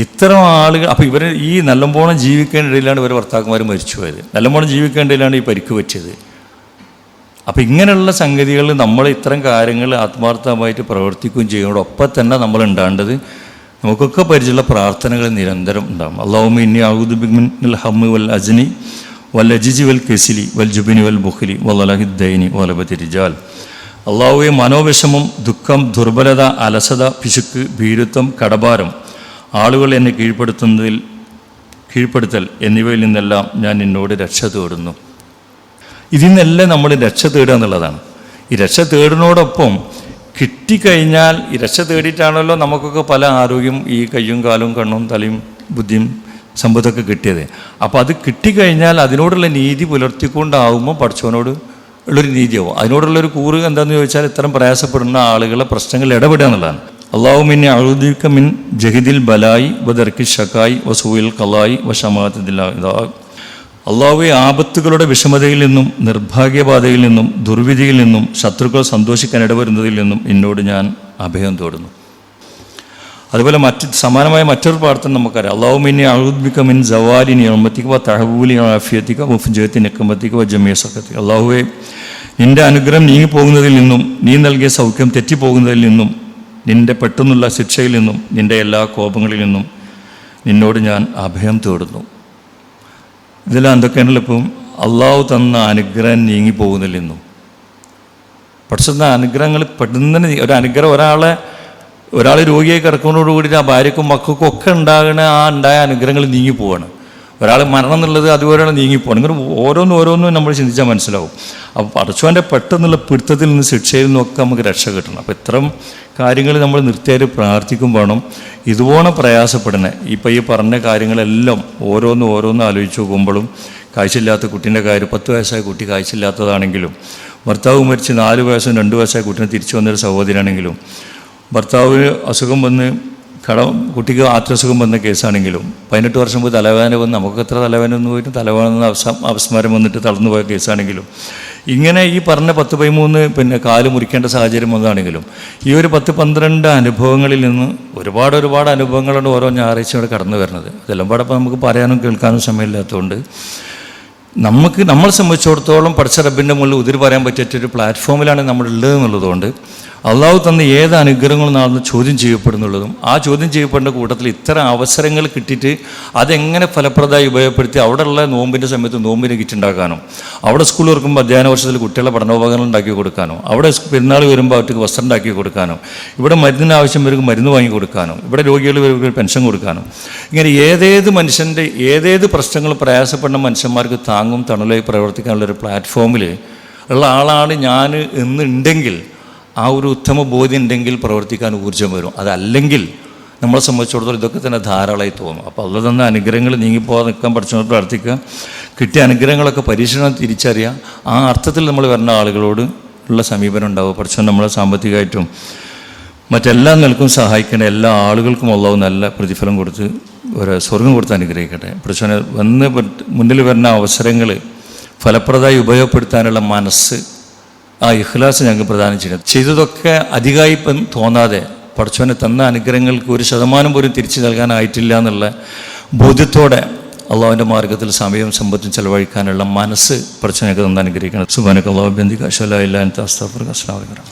ഇത്തരം ആളുകൾ, അപ്പോൾ ഇവർ ഈ നല്ലമ്പോണം ജീവിക്കേണ്ടതിലാണ് ഇവർ ഭർത്താക്കന്മാർ മരിച്ചു പോയത്, നല്ലമ്പോണം ജീവിക്കേണ്ടതിലാണ് ഈ പരിക്ക് പറ്റിയത്. അപ്പോൾ ഇങ്ങനെയുള്ള സംഗതികൾ നമ്മൾ ഇത്തരം കാര്യങ്ങൾ ആത്മാർത്ഥമായിട്ട് പ്രവർത്തിക്കുകയും ചെയ്യുന്നതോടൊപ്പം തന്നെ നമ്മൾ ഉണ്ടാകേണ്ടത് നമുക്കൊക്കെ പരിചയമുള്ള പ്രാർത്ഥനകൾ നിരന്തരം ഉണ്ടാകും. അല്ലാഹുമ്മ ഇന്നി അഊദു ബിക മിനൽ ഹമ്മി വൽ അജ്നി വൽ അജ്ജി വൽ കസിലി വൽ ജുബ്നി വൽ ബുഖ്ലി വലലഹി ദൈനി വലബതി റിജാൽ. അല്ലാഹുവേ, മനോവിഷമം, ദുഃഖം, ദുർബലത, അലസത, പിശുക്ക്, ഭീരുത്വം, കടഭാരം, ആളുകൾ എന്നെ കീഴ്പ്പെടുത്തൽ എന്നിവയിൽ നിന്നെല്ലാം ഞാൻ നിന്നോട് രക്ഷ തേടുന്നു. ഇതിൽ നിന്നെല്ലാം നമ്മൾ രക്ഷ തേടുക എന്നുള്ളതാണ്. ഈ രക്ഷ തേടുന്നതോടൊപ്പം കിട്ടിക്കഴിഞ്ഞാൽ, ഈ രക്ഷ തേടിയിട്ടാണല്ലോ നമുക്കൊക്കെ പല ആരോഗ്യം, ഈ കയ്യും കാലും കണ്ണും തലയും ബുദ്ധിയും സമ്പത്തൊക്കെ കിട്ടിയത്. അപ്പോൾ അത് കിട്ടിക്കഴിഞ്ഞാൽ അതിനോടുള്ള നീതി പുലർത്തിക്കൊണ്ടാവുമ്പോൾ പഠിച്ചവനോട് ഉള്ളൊരു നീതിയാവും. അതിനോടുള്ളൊരു കൂറ് എന്താണെന്ന് ചോദിച്ചാൽ ഇത്തരം പ്രയാസപ്പെടുന്ന ആളുകളെ പ്രശ്നങ്ങൾ ഇടപെടുക എന്നുള്ളതാണ്. അല്ലാഹുമ്മ ഇന്നി അഊദു ബിക മിൻ ജഹിദിൽ ബലായി വദർക്കി ഷക്കായി വസൂഇൽ ഖലായി വശമാഅത്തിൽ ഇദാ. അള്ളാഹുവേ, ആപത്തുകളുടെ വിഷമതയിൽ നിന്നും നിർഭാഗ്യബാധയിൽ നിന്നും ദുർവിധിയിൽ നിന്നും ശത്രുക്കൾ സന്തോഷിക്കാൻ ഇടവരുന്നതിൽ നിന്നും എന്നോട് ഞാൻ അഭയം തേടുന്നു. അതുപോലെ സമാനമായ മറ്റൊരു പ്രാർത്ഥന നമുക്കറിയാം. അല്ലാഹുമ്മ ഇന്നി അഊദു ബിക മിൻ സവാലി നിഅമതിക വ തഹവ്വുലി ആഫിയതിക വ ഫുജൂതി നിഖമതിക വ ജമീഅ സഖതിക. അല്ലാഹുവേ, നിൻ്റെ അനുഗ്രഹം നീങ്ങിപ്പോകുന്നതിൽ നിന്നും, നീ നൽകിയ സൗഖ്യം തെറ്റിപ്പോകുന്നതിൽ നിന്നും, നിൻ്റെ പെട്ടെന്നുള്ള ശിക്ഷയിൽ നിന്നും, നിൻ്റെ എല്ലാ കോപങ്ങളിൽ നിന്നും നിന്നോട് ഞാൻ അഭയം തേടുന്നു. ഇതെല്ലാം എന്തൊക്കെയാണല്ലോ ഇപ്പം അള്ളാഹു തന്ന അനുഗ്രഹം നീങ്ങിപ്പോകുന്നതിൽ നിന്നും. പക്ഷേ അനുഗ്രഹങ്ങൾ പെട്ടെന്ന് ഒരു അനുഗ്രഹം ഒരാൾ രോഗിയായി കിടക്കുന്നതോട് കൂടിയിട്ട് ആ ഭാര്യക്കും മക്കൾക്കും ഒക്കെ ഉണ്ടായ അനുഗ്രഹങ്ങൾ നീങ്ങിപ്പോവാണ്. ഒരാൾ മരണം എന്നുള്ളത് അതുപോലെയാണ് നീങ്ങിപ്പോകണം. ഇങ്ങനെ ഓരോന്നും നമ്മൾ ചിന്തിച്ചാൽ മനസ്സിലാവും. അപ്പോൾ പടച്ചോൻ്റെ പെട്ടെന്നുള്ള പിടുത്തത്തിൽ നിന്ന് ശിക്ഷയിൽ നിന്നൊക്കെ നമുക്ക് രക്ഷ കിട്ടണം. അപ്പോൾ ഇത്തരം കാര്യങ്ങൾ നമ്മൾ നിർത്തിയായിട്ട് പ്രാർത്ഥിക്കും വേണം. ഇതുപോലെ പ്രയാസപ്പെടണേ ഇപ്പോൾ ഈ പറഞ്ഞ കാര്യങ്ങളെല്ലാം ഓരോന്നും ആലോചിച്ച് നോക്കുമ്പോഴും, കാഴ്ചയില്ലാത്ത കുട്ടീൻ്റെ കാര്യം, 10 വയസ്സായ കുട്ടി കാഴ്ചയില്ലാത്തതാണെങ്കിലും, ഭർത്താവ് മരിച്ച് 4 വയസ്സും 2 വയസ്സായ കുട്ടീനെ തിരിച്ചു വന്നൊരു സഹോദരനാണെങ്കിലും, ഭർത്താവിന് അസുഖം വന്ന് കുട്ടിക്ക് ആത്രസുഖം വന്ന കേസാണെങ്കിലും, 18 വർഷം മുമ്പ് തലവേദന വന്ന് നമുക്ക് എത്ര തലവേദന വന്ന് പോയിട്ട് തലവേദന അപസ്മാരം വന്നിട്ട് തളർന്നു പോയ കേസാണെങ്കിലും, ഇങ്ങനെ ഈ പറഞ്ഞ 10-13 കാല് മുറിക്കേണ്ട സാഹചര്യം വന്നതാണെങ്കിലും, ഈ ഒരു 10-12 അനുഭവങ്ങളിൽ നിന്ന് ഒരുപാട് അനുഭവങ്ങളാണ് ഓരോ ഞായറാഴ്ചയോടെ കടന്നു വരുന്നത്. അതെല്ലാം പാടെ നമുക്ക് പറയാനും കേൾക്കാനും സമയമില്ലാത്തതുകൊണ്ട് നമ്മളെ സംബന്ധിച്ചിടത്തോളം പഠിച്ച റബ്ബിൻ്റെ മുകളിൽ ഉതിര് പറയാൻ പറ്റിയൊരു പ്ലാറ്റ്ഫോമിലാണ് നമ്മളുള്ളത് എന്നുള്ളതുകൊണ്ട് അള്ളാഹു തന്ന ഏത് അനുഗ്രഹങ്ങളും നാളെ ചോദ്യം ചെയ്യപ്പെടുന്നുള്ളതും, ആ ചോദ്യം ചെയ്യപ്പെടുന്ന കൂട്ടത്തിൽ ഇത്തരം അവസരങ്ങൾ കിട്ടിയിട്ട് അതെങ്ങനെ ഫലപ്രദമായി ഉപയോഗപ്പെടുത്തി അവിടെയുള്ള നോമ്പിൻ്റെ സമയത്ത് നോമ്പിന് കിറ്റ് ഉണ്ടാക്കാനോ, അവിടെ സ്കൂൾ തുറക്കുമ്പോൾ അധ്യയന വർഷത്തിൽ കുട്ടികളെ പഠനോപകരണം ഉണ്ടാക്കി കൊടുക്കാനോ, അവിടെ പെരുന്നാൾ വരുമ്പോൾ അവർക്ക് വസ്ത്രം ഉണ്ടാക്കി കൊടുക്കാനോ, ഇവിടെ മരുന്നിന് ആവശ്യം വരുമ്പോൾ മരുന്ന് വാങ്ങി കൊടുക്കാനോ, ഇവിടെ രോഗികൾ വരുമ്പോൾ പെൻഷൻ കൊടുക്കാനോ, ഇങ്ങനെ ഏതേത് മനുഷ്യൻ്റെ ഏതേത് പ്രശ്നങ്ങൾ പ്രയാസപ്പെടുന്ന മനുഷ്യന്മാർക്ക് താങ്ങും തണലായി പ്രവർത്തിക്കാനുള്ളൊരു പ്ലാറ്റ്ഫോമിൽ ഉള്ള ആളാണ് ഞാൻ എന്നുണ്ടെങ്കിൽ ആ ഒരു ഉത്തമ ബോധ്യം ഉണ്ടെങ്കിൽ പ്രവർത്തിക്കാൻ ഊർജ്ജം വരും. അതല്ലെങ്കിൽ നമ്മളെ സംബന്ധിച്ചിടത്തോളം ഇതൊക്കെ തന്നെ ധാരാളമായി തോന്നും. അപ്പോൾ അള്ള തന്ന അനുഗ്രഹങ്ങൾ നീങ്ങിപ്പോകാതെ നിൽക്കാൻ പഠിച്ചവർ പ്രാർത്ഥിക്കുക. കിട്ടിയ അനുഗ്രഹങ്ങളൊക്കെ പരീക്ഷണം തിരിച്ചറിയുക. ആ അർത്ഥത്തിൽ നമ്മൾ വരുന്ന ആളുകളോട് ഉള്ള സമീപനം ഉണ്ടാവുക. പഠിച്ചവൻ നമ്മളെ സാമ്പത്തികമായിട്ടും മറ്റെല്ലാം നിൽക്കും സഹായിക്കേണ്ട എല്ലാ ആളുകൾക്കും അള്ളാഹു നല്ല പ്രതിഫലം കൊടുത്ത് ഒരു സ്വർഗം കൊടുത്ത് അനുഗ്രഹിക്കട്ടെ. പഠിച്ചവനെ മുന്നിൽ വരുന്ന അവസരങ്ങൾ ഫലപ്രദമായി ഉപയോഗപ്പെടുത്താനുള്ള മനസ്സ്, ആ ഇഖ്ലാസ് ഞങ്ങൾക്ക് പ്രദാനം ചെയ്തതൊക്കെ അധികമായി തോന്നാതെ പടച്ചവനെ തന്ന അനുഗ്രഹങ്ങൾക്ക് 1% പോലും തിരിച്ചു നൽകാനായിട്ടില്ല എന്നുള്ള ബോധ്യത്തോടെ അള്ളാഹുവിൻ്റെ മാർഗ്ഗത്തിൽ സമയവും സമ്പത്തും ചെലവഴിക്കാനുള്ള മനസ്സ് പടച്ചവനൊക്കെ തന്ന അനുഗ്രഹിക്കണം. സുബ്ഹാനക അല്ലാഹു ബിഹംദിക അശ്ഹദു അല്ലാ ഇലാഹ ഇല്ല അൻത അസ്തഗ്ഫിറുക വ അത്തുബു ഇലൈക്.